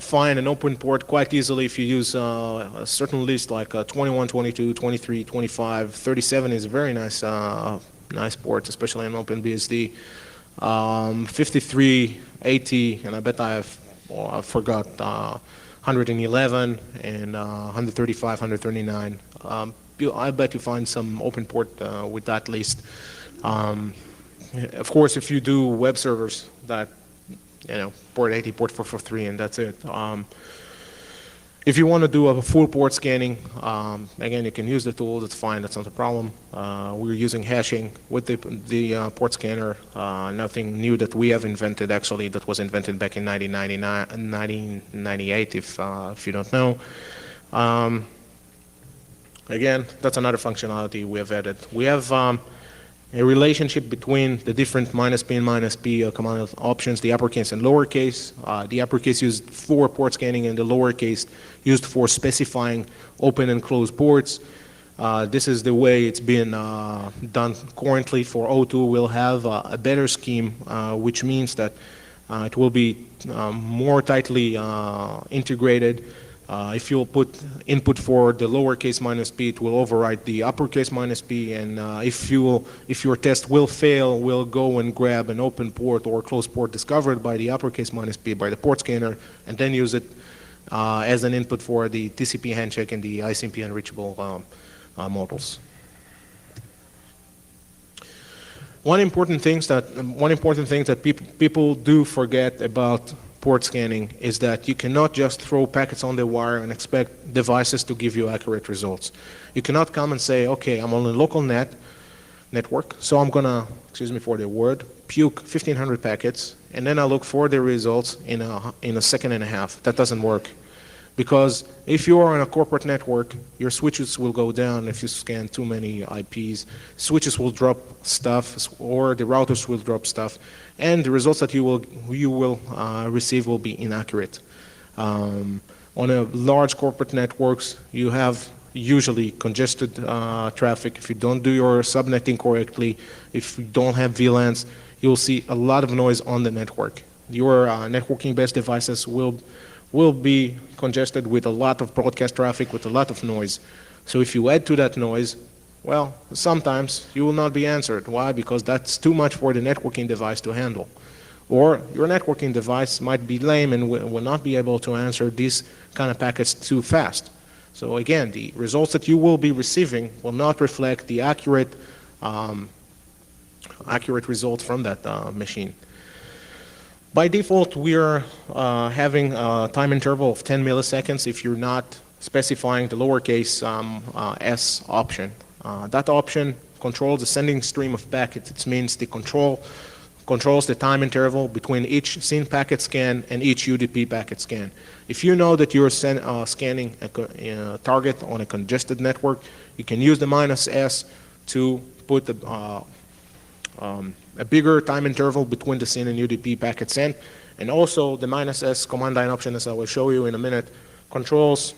[SPEAKER 1] find an open port quite easily if you use a certain list like 21, 22, 23, 25, 37 is a very nice nice port, especially in OpenBSD. 53, 80, and I bet I forgot 111 and 135, 139. I bet you find some open port with that list. Of course, if you do web servers, that port 80, port 443, and that's it. If you want to do a full port scanning, again, you can use the tool. That's fine. That's not a problem. We're using hashing with the port scanner. Nothing new that we have invented. Actually, that was invented back in 1998. If you don't know. Again, that's another functionality we have added. We have a relationship between the different -p and -p command options, the uppercase and lowercase. The uppercase used for port scanning, and the lowercase used for specifying open and closed ports. This is the way it's been done currently. For O2, we'll have a better scheme, which means that it will be more tightly integrated. If you'll put input for the lowercase -p, it will overwrite the uppercase -p, and if your test will fail, we'll go and grab an open port or closed port discovered by the uppercase -p by the port scanner, and then use it as an input for the TCP handshake and the ICMP unreachable models. One important thing that people do forget about port scanning is that you cannot just throw packets on the wire and expect devices to give you accurate results. You cannot come and say, okay, I'm on a local network, so I'm gonna, excuse me for the word, puke 1,500 packets, and then I look for the results in a second and a half. That doesn't work. Because if you are on a corporate network, your switches will go down if you scan too many IPs. Switches will drop stuff, or the routers will drop stuff, and the results that you will receive will be inaccurate. On a large corporate networks, you have usually congested traffic. If you don't do your subnetting correctly, if you don't have VLANs, you'll see a lot of noise on the network. Your networking-based devices will be congested with a lot of broadcast traffic, with a lot of noise. So if you add to that noise, well, sometimes you will not be answered. Why? Because that's too much for the networking device to handle. Or your networking device might be lame and will not be able to answer these kind of packets too fast. So again, the results that you will be receiving will not reflect the accurate results from that machine. By default, we are having a time interval of 10 milliseconds if you're not specifying the lowercase s option. That option controls the sending stream of packets. It means the controls the time interval between each SYN packet scan and each UDP packet scan. If you know that you're scanning a target on a congested network, you can use the -s to put a bigger time interval between the SYN and UDP packet sent. And also the -s command line option, as I will show you in a minute, controls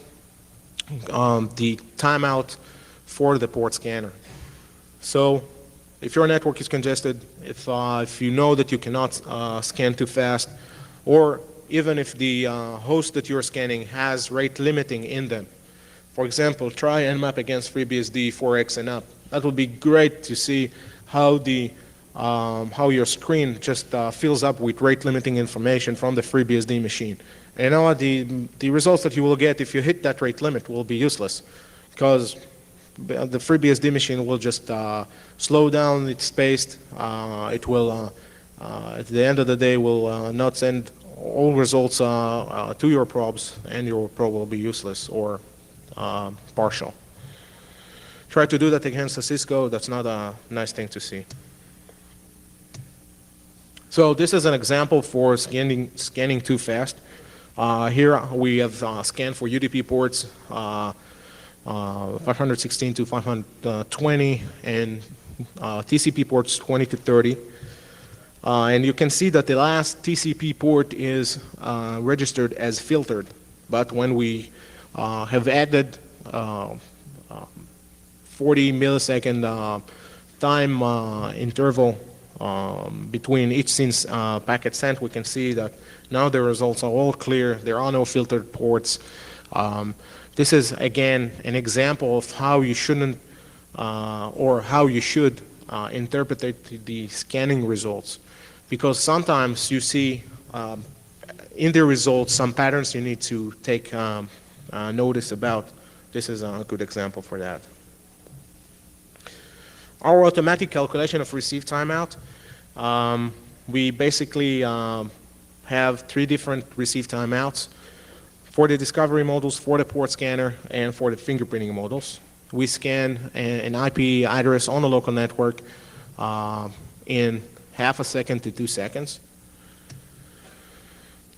[SPEAKER 1] the timeout for the port scanner. So if your network is congested, if you know that you cannot scan too fast, or even if the host that you're scanning has rate limiting in them, for example, try Nmap against FreeBSD 4x and up. That would be great to see how your screen just fills up with rate limiting information from the FreeBSD machine. And you know what? The results that you will get if you hit that rate limit will be useless, because the FreeBSD machine will just slow down its pace. It will, at the end of the day, will not send all results to your probes, and your probe will be useless or partial. Try to do that against a Cisco. That's not a nice thing to see. So this is an example for scanning too fast. Here we have scanned for UDP ports 516 to 520, and TCP ports 20 to 30. And you can see that the last TCP port is registered as filtered. But when we have added 40 millisecond time interval between each since packet sent, we can see that now the results are all clear. There are no filtered ports. This is, again, an example of how you shouldn't or how you should interpret the scanning results. Because sometimes you see in the results some patterns you need to take notice about. This is a good example for that. Our automatic calculation of received timeout, we basically have 3 different received timeouts for the discovery modules, for the port scanner, and for the fingerprinting modules. We scan an IP address on a local network in half a second to 2 seconds.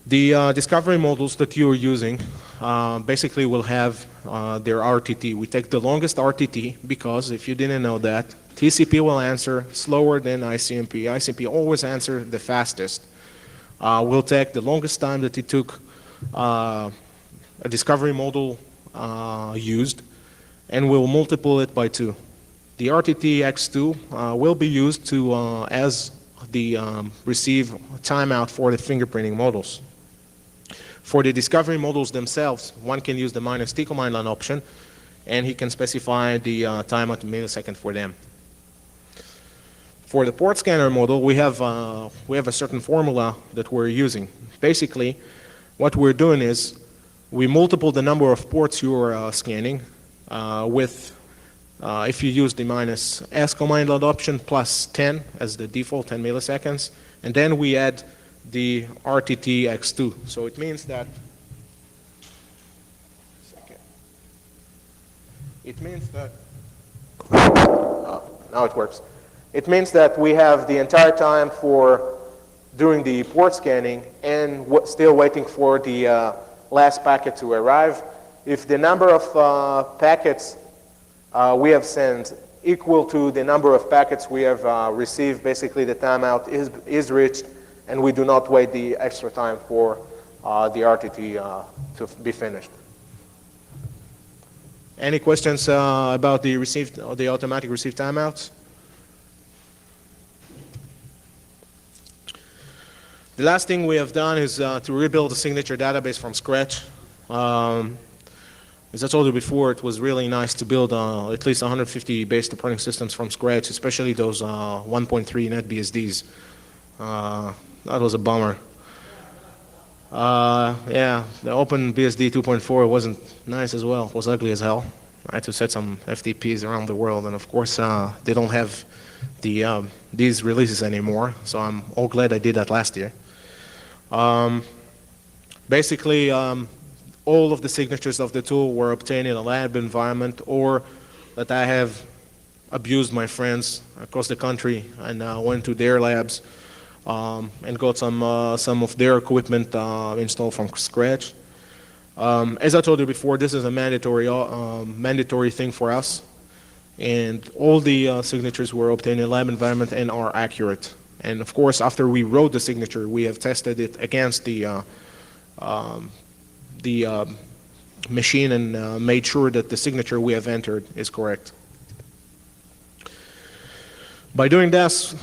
[SPEAKER 1] The discovery modules that you are using basically will have their RTT. We take the longest RTT because, if you didn't know that, TCP will answer slower than ICMP. ICMP always answer the fastest. We'll take the longest time that it took a discovery module used, and we'll multiply it by 2. The RTT x2 will be used to as the receive timeout for the fingerprinting modules. For the discovery modules themselves, one can use the -T command line option, and he can specify the timeout in millisecond for them. For the port scanner module, we have a certain formula that we're using. Basically, what we're doing is we multiply the number of ports you're scanning with, if you use the -S command line option, plus 10 as the default, 10 milliseconds, and then we add the RTT x2. So it means that now it works. It means that we have the entire time for doing the port scanning and still waiting for the last packet to arrive. If the number of packets we have sent equal to the number of packets we have received, basically the timeout is reached, and we do not wait the extra time for the RTT to be finished. Any questions about the automatic received timeouts? The last thing we have done is to rebuild the signature database from scratch. As I told you before, it was really nice to build at least 150 base operating systems from scratch, especially those 1.3 NetBSDs. That was a bummer. Yeah, the OpenBSD 2.4 wasn't nice as well. It was ugly as hell. I had to set some FTPs around the world, and of course, they don't have these releases anymore, so I'm all glad I did that last year. Basically, all of the signatures of the tool were obtained in a lab environment, or that I have abused my friends across the country and went to their labs and got some of their equipment installed from scratch. As I told you before, this is a mandatory thing for us, and all the signatures were obtained in a lab environment and are accurate. And of course, after we wrote the signature, we have tested it against the machine and made sure that the signature we have entered is correct. By doing this,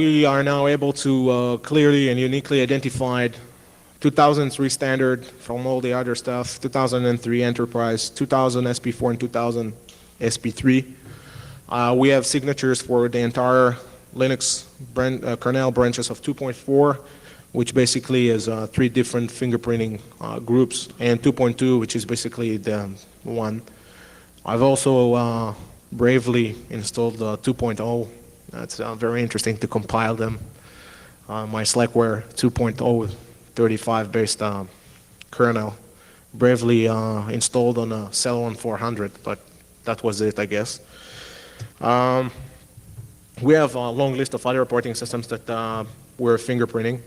[SPEAKER 1] we are now able to clearly and uniquely identify 2003 standard from all the other stuff, 2003 enterprise, 2000 SP4, and 2000 SP3. We have signatures for the entire Linux kernel branches of 2.4, which basically is 3 different fingerprinting groups, and 2.2, which is basically the one. I've also bravely installed 2.0. That's very interesting to compile them. My Slackware 2.0 35 based kernel, bravely installed on a Celeron 400, but that was it, I guess. We have a long list of other operating systems that we're fingerprinting,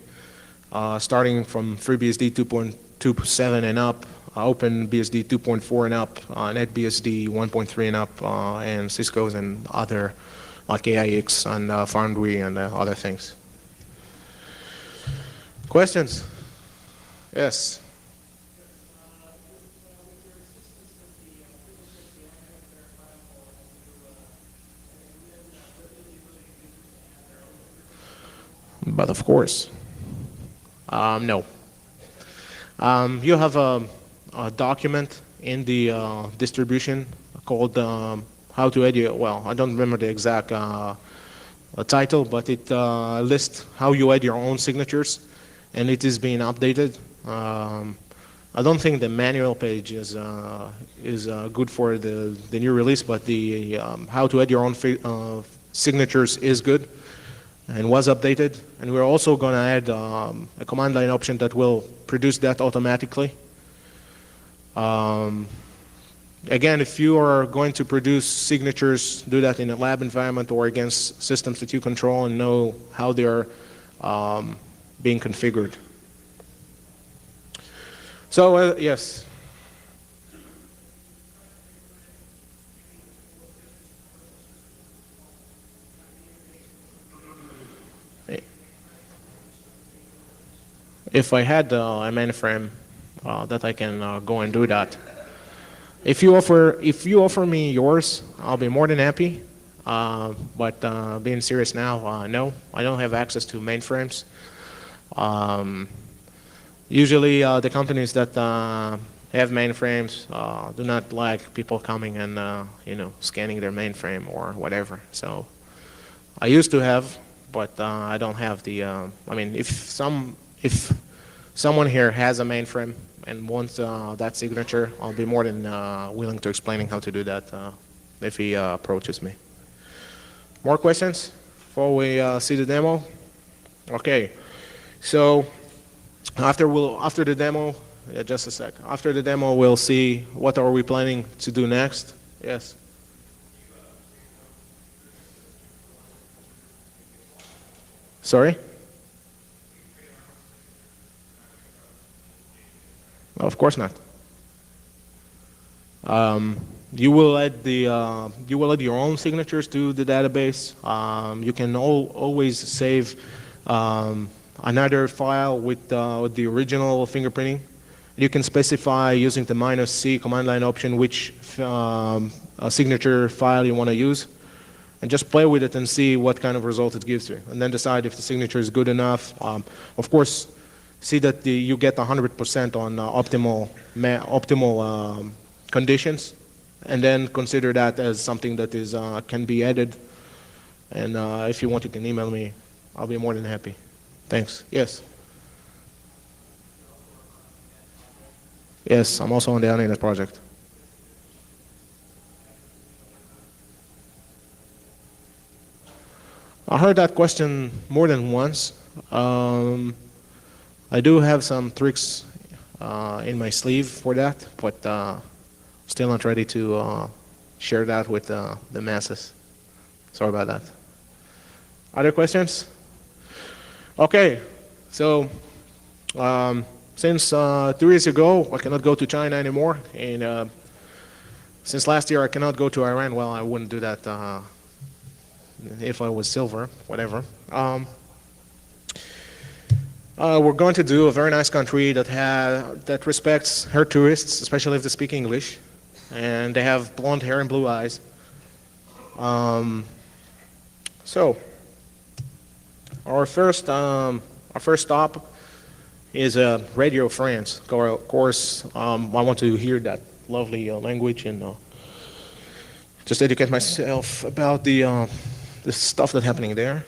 [SPEAKER 1] starting from FreeBSD 2.27 and up, OpenBSD 2.4 and up, NetBSD 1.3 and up, and Cisco's and other like AIX and Foundry and other things. Questions? Yes. But of course, no. You have a document in the distribution called How to Edit. Well, I don't remember the exact title, but it lists how you add your own signatures, and it is being updated. I don't think the manual page is good for the new release, but the how to add your own signatures is good and was updated. And we're also going to add a command line option that will produce that automatically. Again, if you are going to produce signatures, do that in a lab environment or against systems that you control and know how they're being configured. So, yes. If I had a mainframe that I can go and do that. If you offer me yours, I'll be more than happy. But being serious now, no, I don't have access to mainframes. Usually, the companies that have mainframes do not like people coming and scanning their mainframe or whatever. So I used to have, but I don't have the. I mean, if someone here has a mainframe and wants that signature, I'll be more than willing to explaining how to do that if he approaches me. More questions before we see the demo? Okay, so after the demo, just a sec. After the demo, we'll see what are we planning to do next. Yes. Sorry? Of course not. You will add your own signatures to the database. You can always save another file with the original fingerprinting. You can specify using the -C command line option which signature file you want to use, and just play with it and see what kind of result it gives you, and then decide if the signature is good enough. Of course, see that you get 100% on optimal conditions, and then consider that as something that is can be added. And if you want, you can email me. I'll be more than happy. Thanks. Yes. Yes, I'm also on the Anina project. I heard that question more than once. I do have some tricks in my sleeve for that, but still not ready to share that with the masses. Sorry about that. Other questions? Okay, so since 2 years ago, I cannot go to China anymore, and since last year I cannot go to Iran. Well, I wouldn't do that if I was silver, whatever. We're going to do a very nice country that respects her tourists, especially if they speak English, and they have blonde hair and blue eyes. So our first stop is Radio France. Of course, I want to hear that lovely language and just educate myself about the stuff that's happening there.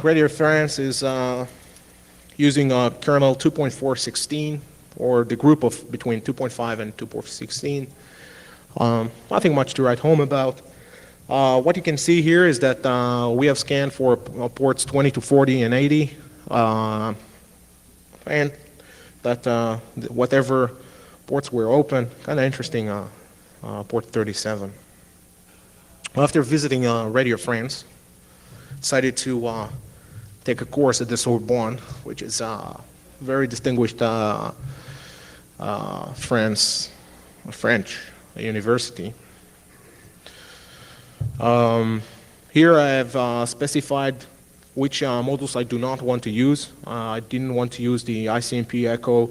[SPEAKER 1] Radio France is using kernel 2.416, or the group of between 2.5 and 2.16. Nothing much to write home about. What you can see here is that we have scanned for ports 20 to 40 and 80, and that whatever ports were open, kind of interesting, port 37. After visiting Radio France, decided to take a course at the Sorbonne, which is a very distinguished French university. Here I have specified which modules I do not want to use. I didn't want to use the ICMP Echo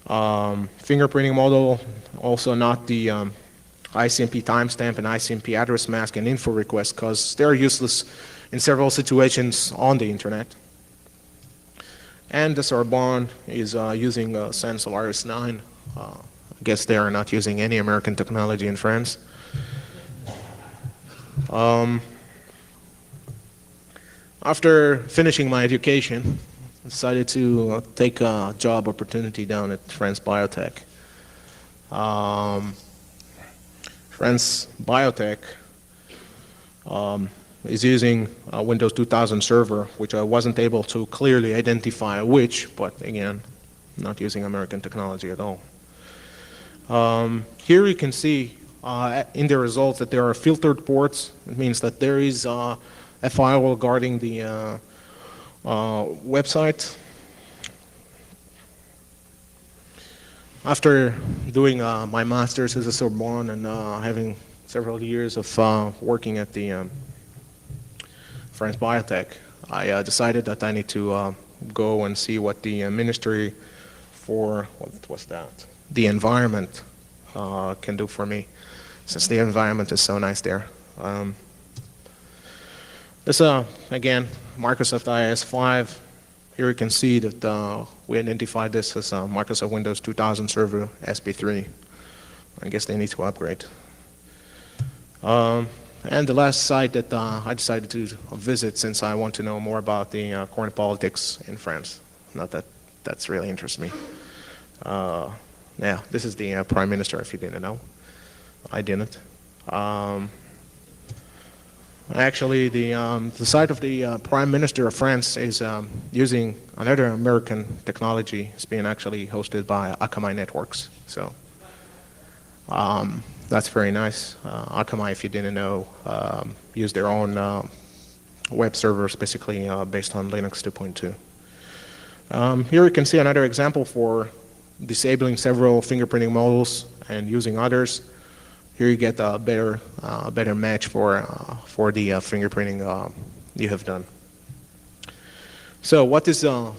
[SPEAKER 1] fingerprinting model, also not the ICMP timestamp and ICMP address mask and info request, because they're useless in several situations on the internet. And the Sorbonne is using Sans Solaris 9. I guess they are not using any American technology in France. After finishing my education, I decided to take a job opportunity down at France Biotech. France Biotech is using a Windows 2000 server, which I wasn't able to clearly identify which, but again, not using American technology at all. Here you can see in the results that there are filtered ports. It means that there is a firewall guarding the website. After doing my master's at the Sorbonne and having several years of working at the France Biotech, I decided that I need to go and see what the Ministry for, what was that? The Environment can do for me, since the environment is so nice there. This, again, Microsoft IS5. Here you can see that we identified this as a Microsoft Windows 2000 Server SP3. I guess they need to upgrade. And the last site that I decided to visit, since I want to know more about the current politics in France. Not that that's really interests me. Yeah, this is the Prime Minister, if you didn't know. I didn't. Actually, the site of the Prime Minister of France is using another American technology. It's being actually hosted by Akamai Networks. So that's very nice. Akamai, if you didn't know, use their own web servers, basically based on Linux 2.2. Here you can see another example for disabling several fingerprinting models and using others. Here you get a better match for the fingerprinting you have done. So what is the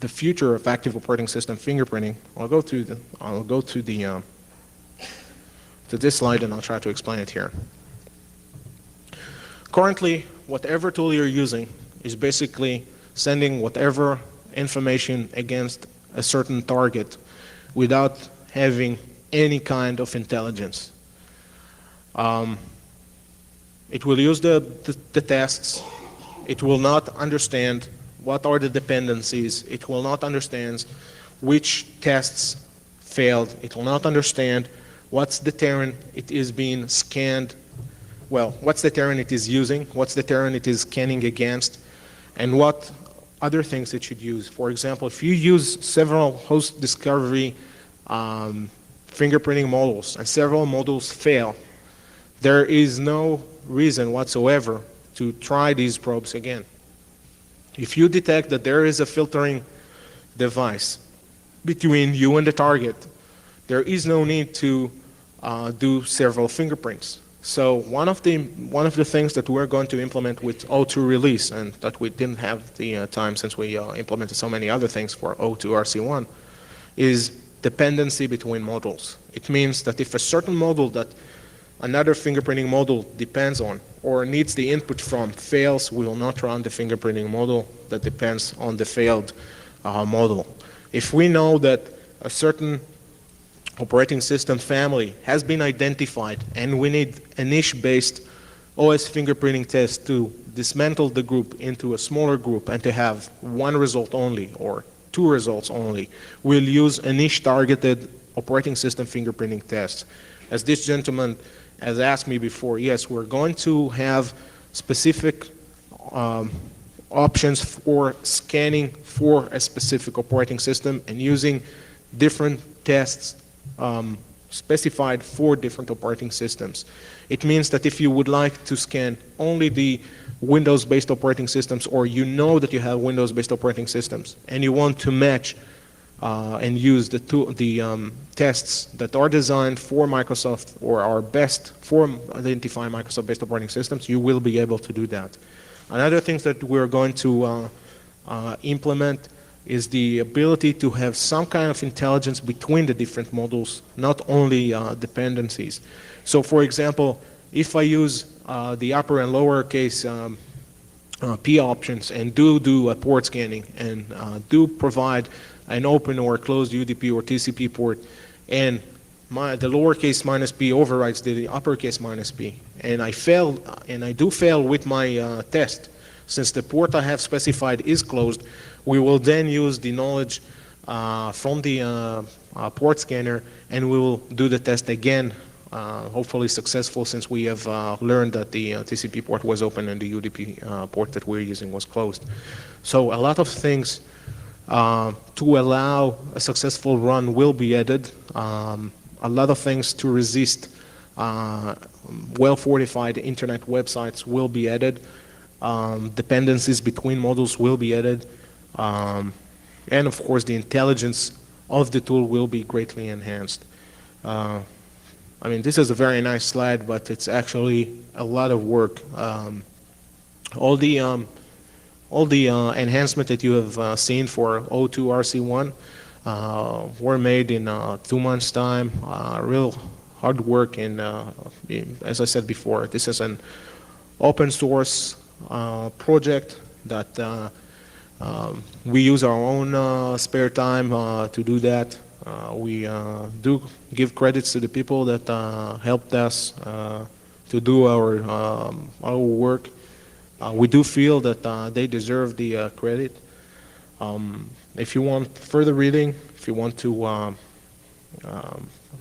[SPEAKER 1] future of active operating system fingerprinting? I'll go to this slide and I'll try to explain it here. Currently, whatever tool you're using is basically sending whatever information against a certain target without having any kind of intelligence. It will use the tests. It will not understand what are the dependencies. It will not understand which tests failed. It will not understand what's the terrain it is being scanned. Well, what's the terrain it is using, what's the terrain it is scanning against, and what other things it should use. For example, if you use several host discovery fingerprinting models and several models fail, there is no reason whatsoever to try these probes again. If you detect that there is a filtering device between you and the target, there is no need to do several fingerprints. So one of the things that we're going to implement with O2 release, and that we didn't have the time since we implemented so many other things for O2 RC1, is dependency between modules. It means that if a certain module that another fingerprinting module depends on or needs the input from fails, we will not run the fingerprinting module that depends on the failed module. If we know that a certain operating system family has been identified and we need a niche-based OS fingerprinting test to dismantle the group into a smaller group and to have one result only or two results only, we'll use a niche-targeted operating system fingerprinting test. As this gentleman has asked me before, yes, we're going to have specific options for scanning for a specific operating system and using different tests specified for different operating systems. It means that if you would like to scan only the Windows-based operating systems, or you know that you have Windows-based operating systems, and you want to match and use the tests that are designed for Microsoft or are best for identifying Microsoft-based operating systems, you will be able to do that. Another thing that we're going to implement is the ability to have some kind of intelligence between the different modules, not only dependencies. So for example, if I use the upper and lower case P options and do a port scanning and do provide an open or closed UDP or TCP port, and the lowercase minus p overrides the uppercase minus p, and I fail, and I do fail with my test, since the port I have specified is closed, we will then use the knowledge from the port scanner, and we will do the test again, hopefully successful, since we have learned that the TCP port was open and the UDP port that we're using was closed. So a lot of things to allow a successful run will be added. A lot of things to resist well-fortified internet websites will be added. Dependencies between modules will be added. And of course, the intelligence of the tool will be greatly enhanced. I mean, this is a very nice slide, but it's actually a lot of work. All the enhancement that you have seen for O2 RC1 were made in 2 months' time. Real hard work, and as I said before, this is an open source project that we use our own spare time to do that. We do give credits to the people that helped us to do our work. We do feel that they deserve the credit. If you want further reading, if you want to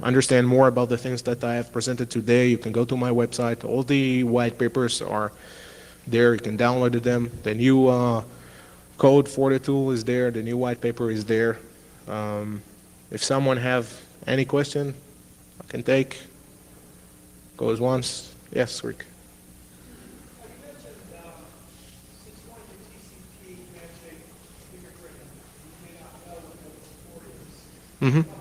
[SPEAKER 1] understand more about the things that I have presented today, you can go to my website. All the white papers are there. You can download them. The new code for the tool is there. The new white paper is there. If someone have any question, I can take. Goes once. Yes, Rick.
[SPEAKER 3] You mentioned, since one of your TCP handshake fingerprinting, you may not know what the support is.
[SPEAKER 1] Mm-hmm.
[SPEAKER 3] One,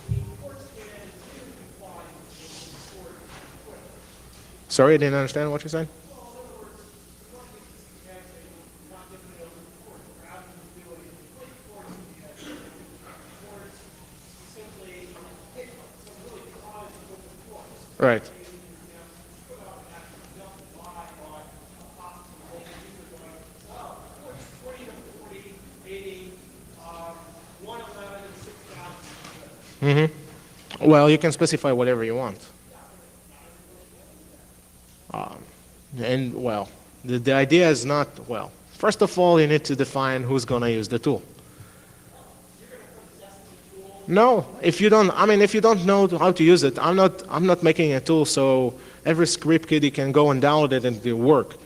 [SPEAKER 3] the port scan didn't comply with the support equipment.
[SPEAKER 1] Sorry, I didn't understand what you're saying.
[SPEAKER 3] Well, in other words, one of the TCP handshake not giving it over the port, or having the ability to complete ports in the handshake. Ports simply hit some really common open ports.
[SPEAKER 1] Right. Mm-hmm. Well, you can specify whatever you want. And well, the idea is not, well, first of all, you need to define who's going to use the tool. No, if you don't, I mean, if you don't know how to use it, I'm not making a tool so every script kiddie can go and download it and it'll work.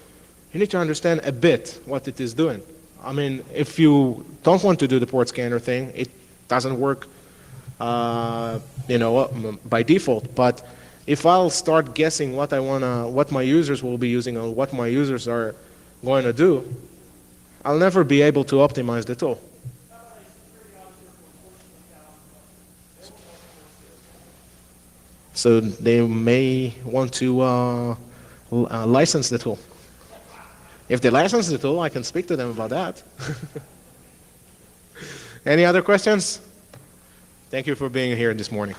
[SPEAKER 1] You need to understand a bit what it is doing. I mean, if you don't want to do the port scanner thing, it doesn't work, by default. But if I'll start guessing what my users will be using or what my users are going to do, I'll never be able to optimize the tool. So they may want to license the tool. If they license the tool, I can speak to them about that. Any other questions? Thank you for being here this morning.